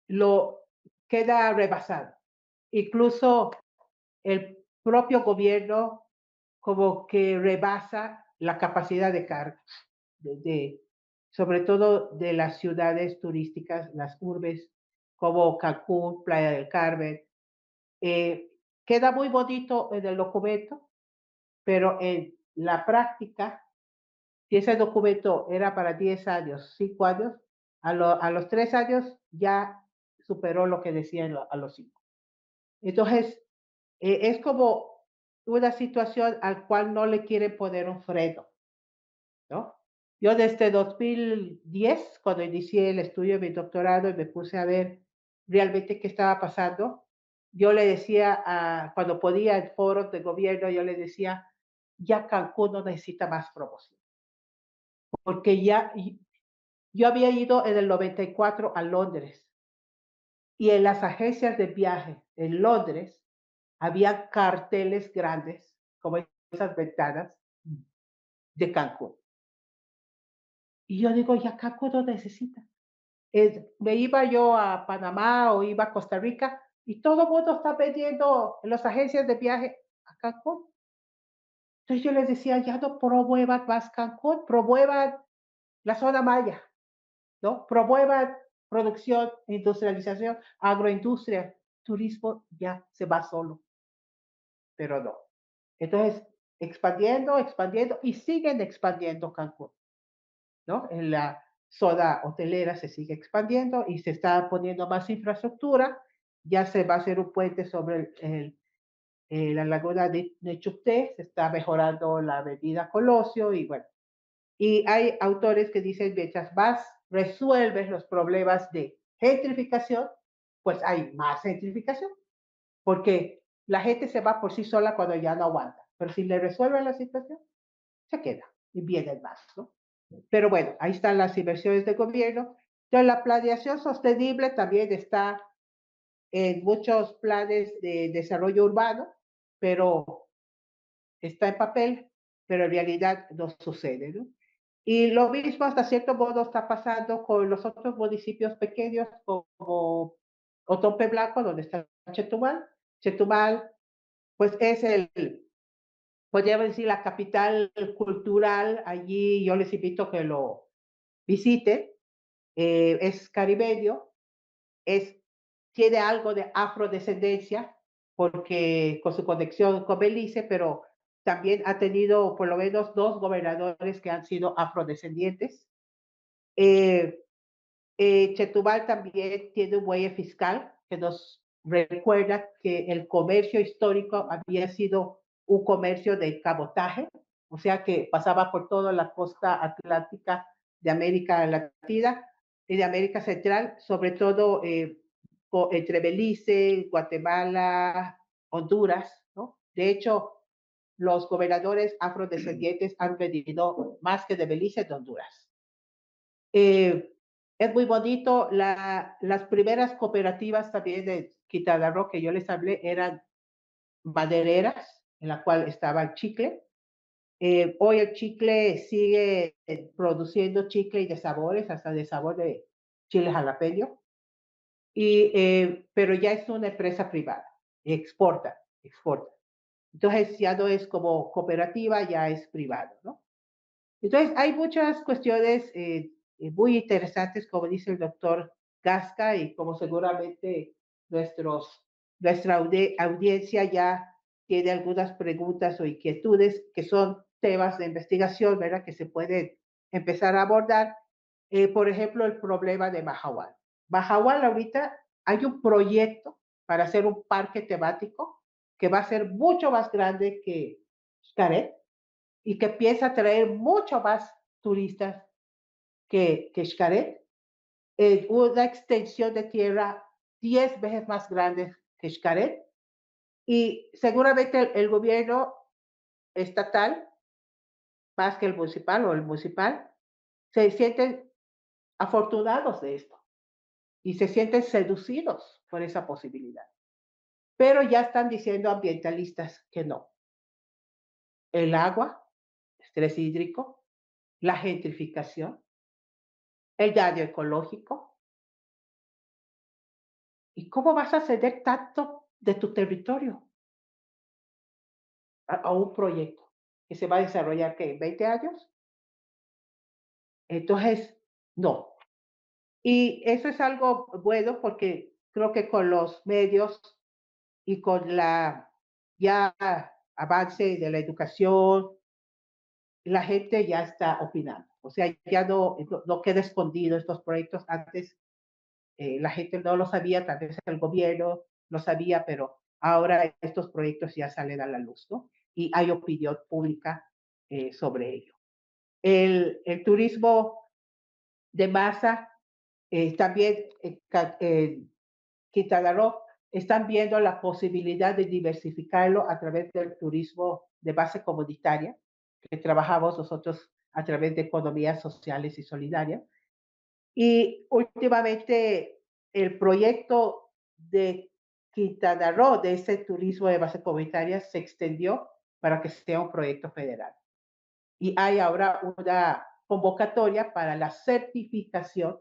lo queda rebasado. Incluso el propio gobierno como que rebasa la capacidad de carga, sobre todo de las ciudades turísticas, las urbes como Cancún, Playa del Carmen. Eh, Queda muy bonito en el documento, pero en la práctica, si ese documento era para 10 años, 5 años, a los 3 años ya superó lo que decía a los 5. Entonces, es como una situación al cual no le quieren poner un freno, ¿no? Yo desde 2010, cuando inicié el estudio de mi doctorado y me puse a ver realmente qué estaba pasando, yo le decía, cuando podía en foros de gobierno, yo le decía, ya Cancún no necesita más promoción, porque yo había ido en el 94 a Londres y en las agencias de viaje en Londres había carteles grandes, como esas ventanas, de Cancún. Y yo digo, ya Cancún no necesita. Me iba yo a Panamá o iba a Costa Rica y todo el mundo está vendiendo en las agencias de viaje a Cancún. Entonces yo les decía, ya no promuevan más Cancún, promuevan la zona maya, ¿no? Promuevan producción, industrialización, agroindustria, turismo ya se va solo, pero no. Entonces, expandiendo, expandiendo y siguen expandiendo Cancún, ¿no? En la zona hotelera se sigue expandiendo y se está poniendo más infraestructura. Ya se va a hacer un puente sobre la laguna de Nechupté, se está mejorando la avenida Colosio y bueno. Y hay autores que dicen, mientras más resuelves los problemas de gentrificación, pues hay más gentrificación, porque la gente se va por sí sola cuando ya no aguanta, pero si le resuelven la situación, se queda y vienen más, ¿no? Pero bueno, ahí están las inversiones del gobierno. Entonces, la planeación sostenible también está en muchos planes de desarrollo urbano, pero está en papel, pero en realidad no sucede, ¿no? Y lo mismo hasta cierto modo está pasando con los otros municipios pequeños como Otompe Blanco, donde está Chetumal. Chetumal, pues es podríamos decir, la capital cultural. Allí yo les invito a que lo visiten. Es caribeño, tiene algo de afrodescendencia, porque con su conexión con Belice, pero también ha tenido por lo menos 2 gobernadores que han sido afrodescendientes. Eh, Chetumal también tiene un muelle fiscal que nos recuerda que el comercio histórico había sido un comercio de cabotaje, o sea que pasaba por toda la costa atlántica de América Latina y de América Central, sobre todo entre Belice, Guatemala, Honduras, ¿no? De hecho, los gobernadores afrodescendientes han venido más que de Belice, de Honduras. Es muy bonito. Las primeras cooperativas también de Quintana Roo que yo les hablé eran madereras, en la cual estaba el chicle. Hoy el chicle sigue produciendo chicle y de sabores, hasta de sabor de chile jalapeño, pero ya es una empresa privada, exporta. Entonces ya no es como cooperativa, ya es privado, ¿no? Entonces, hay muchas cuestiones muy interesantes, como dice el doctor Gasca, y como seguramente nuestra audiencia ya tiene algunas preguntas o inquietudes que son temas de investigación, ¿verdad? Que se pueden empezar a abordar. Por ejemplo, el problema de Mahahual. Mahahual ahorita hay un proyecto para hacer un parque temático que va a ser mucho más grande que Xcaret y que piensa atraer mucho más turistas que Xcaret. Una extensión de tierra 10 veces más grande que Xcaret, y seguramente el gobierno estatal, más que el municipal, se sienten afortunados de esto y se sienten seducidos por esa posibilidad. Pero ya están diciendo ambientalistas que no. El agua, estrés hídrico, la gentrificación, el daño ecológico. ¿Y cómo vas a ceder tanto de tu territorio a un proyecto que se va a desarrollar, ¿qué? ¿En 20 años? Entonces, no. Y eso es algo bueno porque creo que con los medios y con la ya avance de la educación, la gente ya está opinando. O sea, ya no queda escondido estos proyectos. Antes la gente no lo sabía, tal vez el gobierno lo sabía, pero ahora estos proyectos ya salen a la luz, ¿no? Y hay opinión pública sobre ello. El turismo de masa, también Quintana Roo, están viendo la posibilidad de diversificarlo a través del turismo de base comunitaria, que trabajamos nosotros a través de economías sociales y solidarias. Y últimamente el proyecto de Quintana Roo, de ese turismo de base comunitaria, se extendió para que sea un proyecto federal. Y hay ahora una convocatoria para la certificación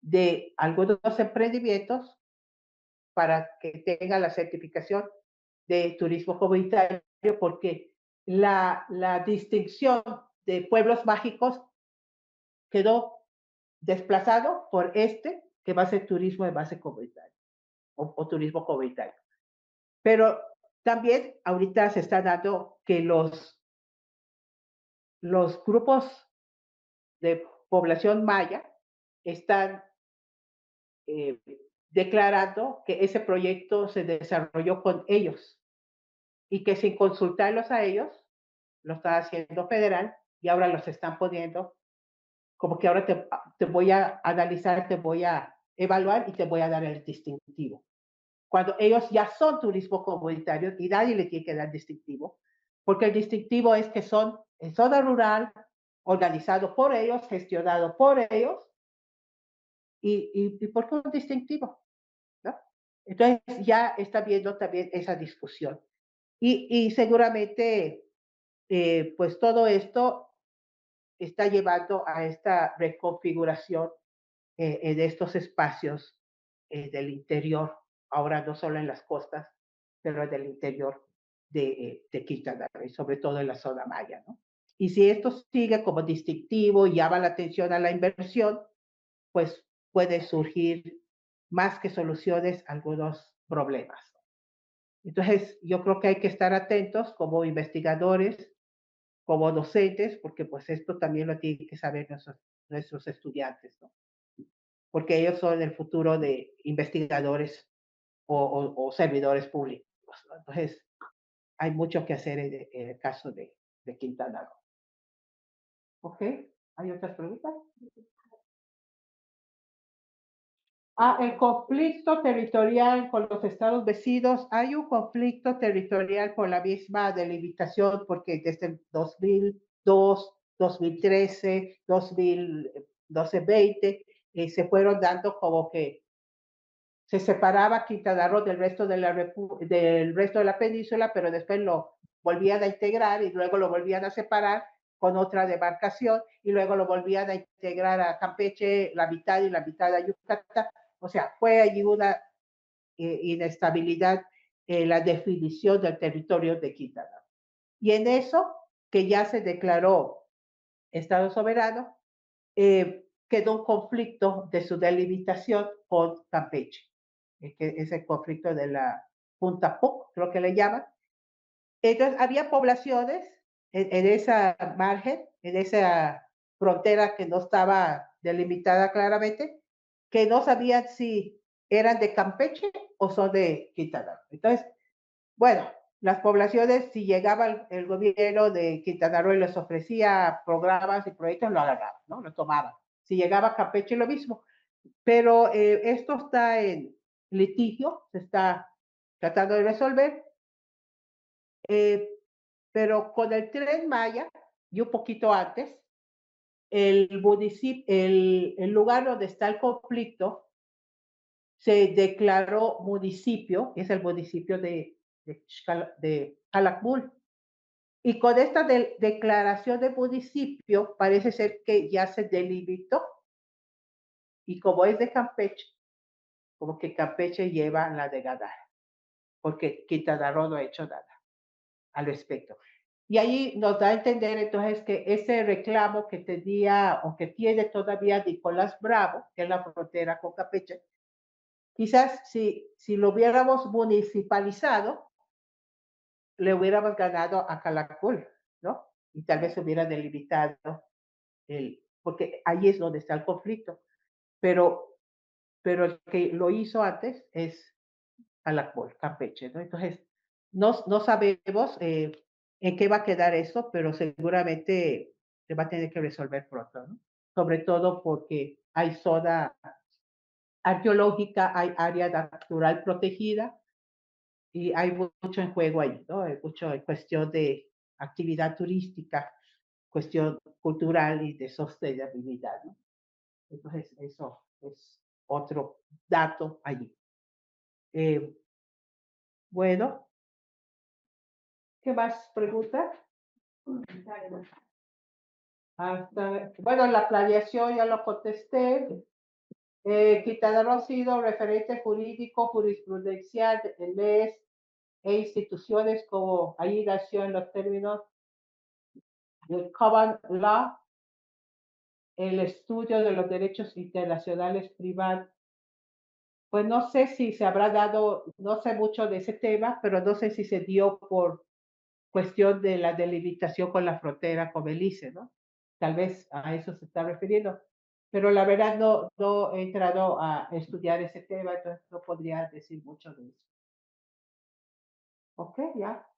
de algunos emprendimientos para que tengan la certificación de turismo comunitario, porque la distinción de pueblos mágicos quedó desplazado por que va a ser turismo de base comunitaria o turismo comunitario. Pero también ahorita se está dando que los grupos de población maya están eh, declarando que ese proyecto se desarrolló con ellos y que sin consultarlos a ellos, lo está haciendo federal y ahora los están poniendo como que ahora te voy a analizar, te voy a evaluar y te voy a dar el distintivo. Cuando ellos ya son turismo comunitario y nadie le tiene que dar distintivo, porque el distintivo es que son en zona rural, organizado por ellos, gestionado por ellos, y ¿por qué un distintivo? ¿No? Entonces ya está viendo también esa discusión. Y seguramente, pues todo esto está llevando a esta reconfiguración en estos espacios del interior, ahora no solo en las costas, pero en el interior de Quintana Roo, y sobre todo en la zona maya, ¿no? Y si esto sigue como distintivo y llama la atención a la inversión, pues puede surgir más que soluciones algunos problemas. Entonces, yo creo que hay que estar atentos como investigadores, como docentes, porque pues esto también lo tienen que saber nuestros estudiantes, ¿no? Porque ellos son el futuro de investigadores o servidores públicos, ¿no? Entonces, hay mucho que hacer en el caso de Quintana Roo. ¿Ok? ¿Hay otras preguntas? El conflicto territorial con los estados vecinos. Hay un conflicto territorial por la misma delimitación, porque desde el 2002, 2013, 2012, 20, se fueron dando como que se separaba Quintana Roo del resto del resto de la península, pero después lo volvían a integrar y luego lo volvían a separar con otra demarcación y luego lo volvían a integrar a Campeche, la mitad y la mitad de Yucatán. O sea, fue allí una inestabilidad en la definición del territorio de Quintana Roo. Y en eso, que ya se declaró Estado soberano, quedó un conflicto de su delimitación con Campeche, que es el conflicto de la Punta Puc, creo que le llaman. Entonces, había poblaciones en esa margen, en esa frontera que no estaba delimitada claramente, que no sabían si eran de Campeche o son de Quintana Roo. Entonces, bueno, las poblaciones, si llegaba el gobierno de Quintana Roo y les ofrecía programas y proyectos, lo agarraban, ¿no? Lo tomaban. Si llegaba a Campeche, lo mismo. Pero esto está en litigio, se está tratando de resolver, pero con el Tren Maya, y un poquito antes, el lugar donde está el conflicto se declaró municipio, es el municipio de Calakmul. Y con esta declaración de municipio parece ser que ya se delimitó. Y como es de Campeche, como que Campeche lleva la de ganar, porque Quintana Roo no ha hecho nada al respecto. Y ahí nos da a entender entonces que ese reclamo que tenía o que tiene todavía Nicolás Bravo, que es la frontera con Campeche, quizás si lo hubiéramos municipalizado, le hubiéramos ganado a Calakmul, ¿no? Y tal vez se hubiera delimitado porque ahí es donde está el conflicto. Pero el que lo hizo antes es Calakmul, Campeche, ¿no? Entonces, no sabemos en qué va a quedar eso, pero seguramente se va a tener que resolver pronto, ¿no? Sobre todo porque hay zona arqueológica, hay área natural protegida y hay mucho en juego ahí, ¿no? Hay mucho en cuestión de actividad turística, cuestión cultural y de sostenibilidad, ¿no? Entonces, eso es otro dato allí. Bueno, ¿qué más preguntas? Bueno, la planeación ya lo contesté. Quintana Roo ha sido referente jurídico, jurisprudencial en leyes e instituciones como ahí nació en los términos del Common Law, el estudio de los derechos internacionales privados Pues no sé si se habrá dado, no sé mucho de ese tema, pero no sé si se dio por cuestión de la delimitación con la frontera con Belice, ¿no? Tal vez a eso se está refiriendo. Pero la verdad no he entrado a estudiar ese tema, entonces no podría decir mucho de eso. Ok, ya.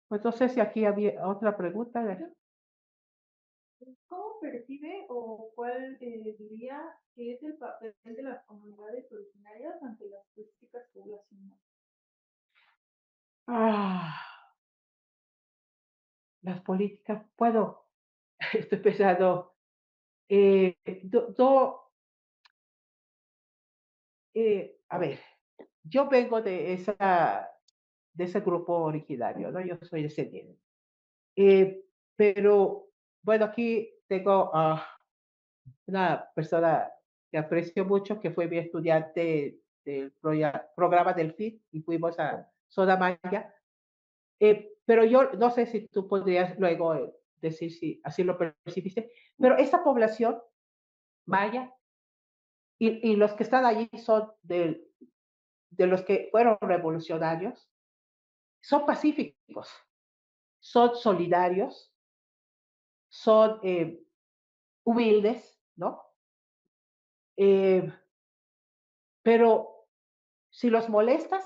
Pues no sé si aquí había otra pregunta. ¿Cómo percibe o cuál diría que es el papel de las comunidades originarias ante las políticas poblacionales? Ah, las políticas, puedo, estoy pensando, eh, do- do- a ver, yo vengo de ese grupo originario, ¿no? Yo soy descendiente. Pero, bueno, aquí tengo una persona que aprecio mucho, que fue mi estudiante del programa del FIT y fuimos a Zona Maya. Pero yo no sé si tú podrías luego decir si así lo percibiste, pero esa población maya y los que están allí son de los que fueron revolucionarios, son pacíficos, son solidarios, son humildes, ¿no? Eh, pero si los molestas,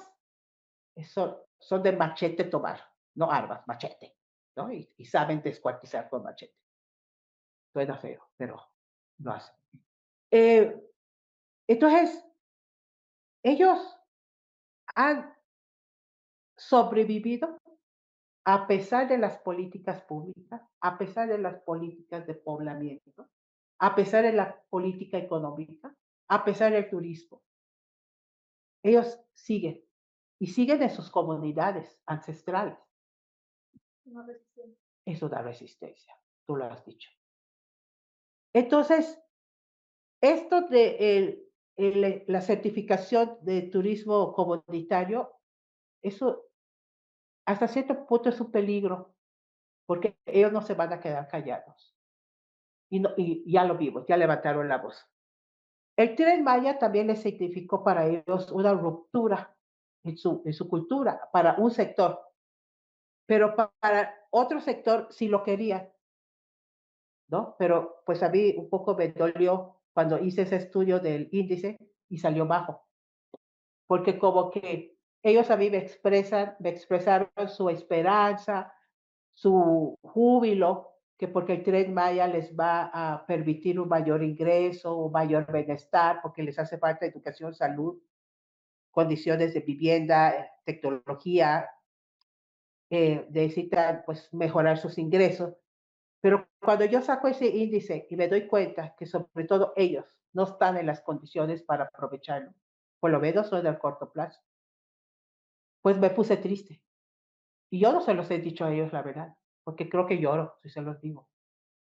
son de machete tomar, no armas, machete, ¿no? Y saben descuartizar con machete. Suena feo, pero lo hacen. Eh, entonces, ellos han sobrevivido a pesar de las políticas públicas, a pesar de las políticas de poblamiento, a pesar de la política económica, a pesar del turismo. Ellos siguen y siguen en sus comunidades ancestrales. No resistencia. Eso da resistencia, tú lo has dicho. Entonces, esto de la certificación de turismo comunitario, eso hasta cierto punto es un peligro, porque ellos no se van a quedar callados. Y ya lo vimos, ya levantaron la voz. El Tren Maya también les significó para ellos una ruptura en su cultura, para un sector, pero para otro sector sí lo querían, ¿no? Pero pues a mí un poco me dolió cuando hice ese estudio del índice y salió bajo, porque como que ellos a mí me expresaron su esperanza, su júbilo, que porque el Tren Maya les va a permitir un mayor ingreso, un mayor bienestar, porque les hace falta educación, salud, condiciones de vivienda, tecnología, necesitan pues mejorar sus ingresos. Pero cuando yo saco ese índice y me doy cuenta que sobre todo ellos no están en las condiciones para aprovecharlo, por lo menos no en el corto plazo, pues me puse triste. Y yo no se los he dicho a ellos la verdad, porque creo que lloro si se los digo.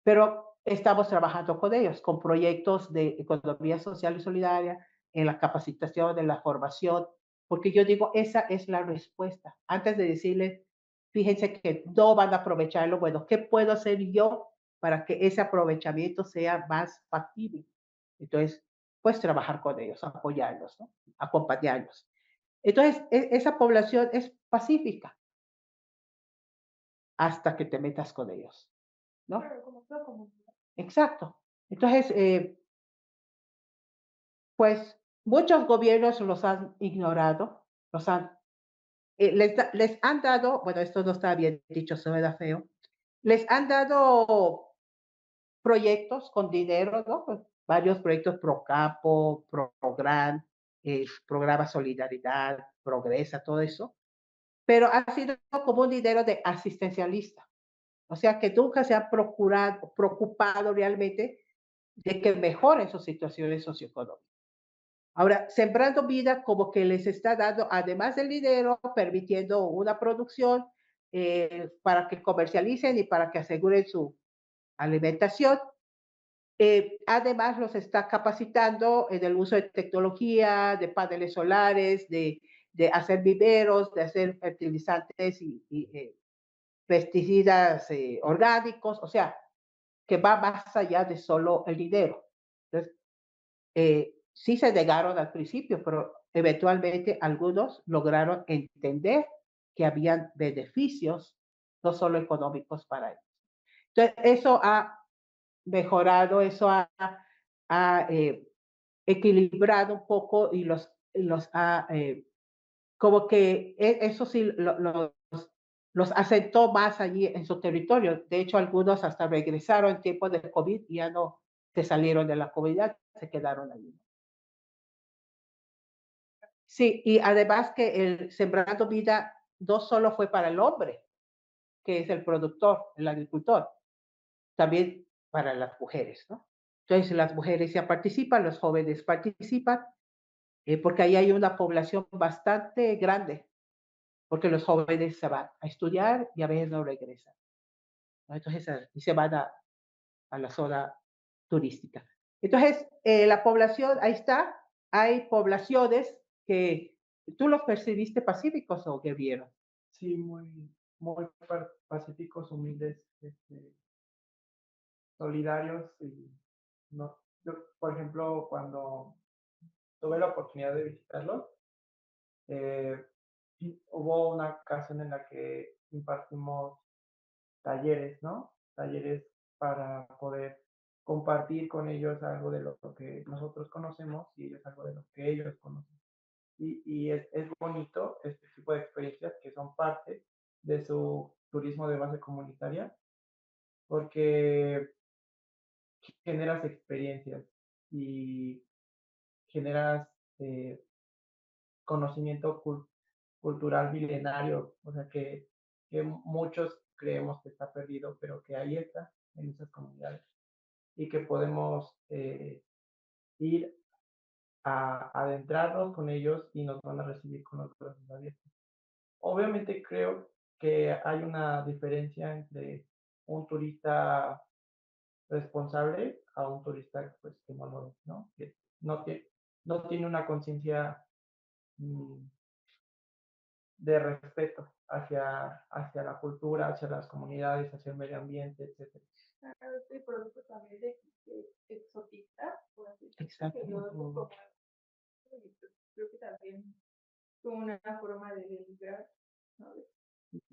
Pero estamos trabajando con ellos, con proyectos de economía social y solidaria, en la capacitación, en la formación, porque yo digo, esa es la respuesta. Antes de decirles, fíjense que no van a aprovecharlo, bueno, ¿qué puedo hacer yo para que ese aprovechamiento sea más factible? Entonces, pues trabajar con ellos, apoyarlos, ¿no? Acompañarlos. Entonces, esa población es pacífica hasta que te metas con ellos, ¿no? Claro, como toda comunidad. Exacto. Entonces, pues muchos gobiernos los han ignorado, les han dado, bueno, esto no está bien dicho, suena feo, les han dado proyectos con dinero, ¿no? Pues, varios proyectos Procapo, Program, Programa Solidaridad, Progresa, todo eso, pero ha sido como un dinero de asistencialista. O sea que nunca se ha preocupado realmente de que mejoren sus situaciones socioeconómicas. Ahora, Sembrando Vida como que les está dando, además del dinero, permitiendo una producción para que comercialicen y para que aseguren su alimentación. Además, los está capacitando en el uso de tecnología, de paneles solares, de hacer viveros, de hacer fertilizantes y pesticidas orgánicos, o sea, que va más allá de solo el dinero. Entonces, sí se negaron al principio, pero eventualmente algunos lograron entender que habían beneficios, no solo económicos para ellos. Entonces, eso ha mejorado, eso ha equilibrado un poco y los ha, como que eso sí los asentó más allí en su territorio. De hecho, algunos hasta regresaron en tiempos de COVID y ya no se salieron de la comunidad, se quedaron allí. Sí, y además que el Sembrando Vida no solo fue para el hombre, que es el productor, el agricultor, también para las mujeres, ¿no? Entonces las mujeres ya participan, los jóvenes participan, porque ahí hay una población bastante grande, porque los jóvenes se van a estudiar y a veces no regresan, ¿no? Entonces, y se van a la zona turística. Entonces, la población, ahí está, hay poblaciones que tú los percibiste pacíficos o guerrilleros. Sí, muy pacíficos, humildes, solidarios y no, yo, por ejemplo, cuando tuve la oportunidad de visitarlos, eh, hubo una ocasión en la que impartimos talleres, ¿no? Talleres para poder compartir con ellos algo de lo que nosotros conocemos y ellos algo de lo que ellos conocen. Y es bonito este tipo de experiencias que son parte de su turismo de base comunitaria, porque generas experiencias y generas eh, conocimiento cultural milenario, o sea que muchos creemos que está perdido, pero que ahí está en esas comunidades y que podemos ir a adentrarnos con ellos y nos van a recibir con los brazos abiertos. Obviamente creo que hay una diferencia entre un turista responsable a un turista pues que no lo es, ¿no? Que no tiene una conciencia mm, de respeto hacia la cultura, hacia las comunidades, hacia el medio ambiente, etcétera. Este producto también de exotista, por así decirlo, Exacto. que yo como, creo que también como una forma de denigrar, ¿no?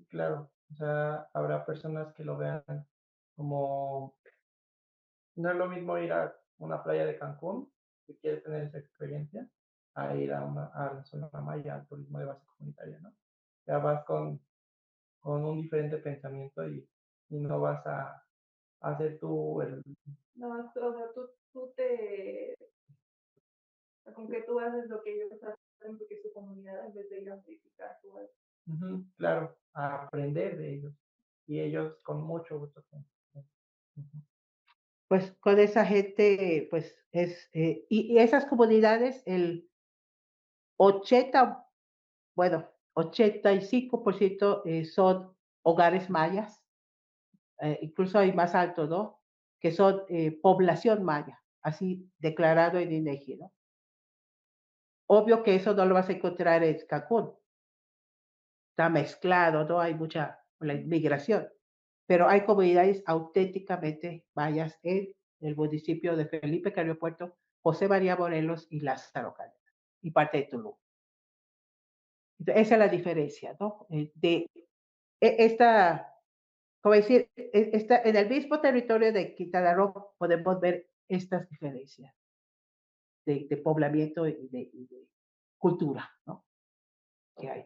Claro, o sea, habrá personas que lo vean como, no es lo mismo ir a una playa de Cancún, si quieres tener esa experiencia, a ir a la zona maya, al turismo de base comunitaria, ¿no? Ya vas con un diferente pensamiento y no vas a hacer tú el... No, o sea, tú te, con que tú haces lo que ellos hacen porque es su comunidad en vez de ir a modificar tu algo. Claro, a aprender de ellos. Y ellos con mucho gusto. Pues con esa gente, pues y esas comunidades, el 80, bueno, 85% son hogares mayas, incluso hay más alto, ¿no? Que son población maya, así declarado en INEGI, ¿no? Obvio que eso no lo vas a encontrar en Cancún, está mezclado, ¿no? Hay mucha la inmigración, pero hay comunidades auténticamente mayas en el municipio de Felipe Carrillo Puerto, José María Morelos y Lázaro Cárdenas, y parte de Tulum. Entonces, esa es la diferencia, ¿no? Esta, como decir, en el mismo territorio de Quintana Roo podemos ver estas diferencias de poblamiento y de cultura, ¿no? Que hay.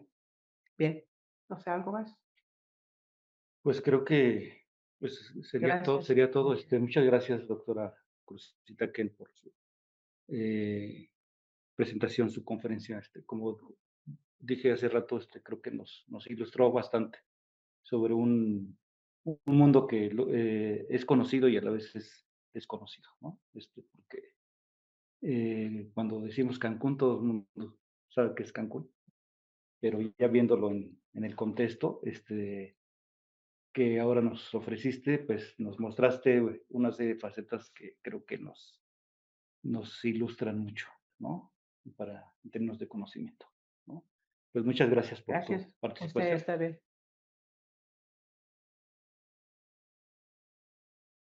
Bien, no sé, ¿algo más? Pues creo que pues Gracias. sería todo. Muchas gracias, doctora Cruzita Ken, por su presentación, su conferencia. Como dije hace rato, creo que nos ilustró bastante sobre un mundo que es conocido y a la vez es desconocido, ¿no? Porque cuando decimos Cancún, todo el mundo sabe que es Cancún, pero ya viéndolo en el contexto, que ahora nos ofreciste, pues nos mostraste una serie de facetas que creo que nos ilustran mucho, ¿no? En términos de conocimiento, ¿no? Pues muchas gracias por tu Gracias. Usted participación. está bien.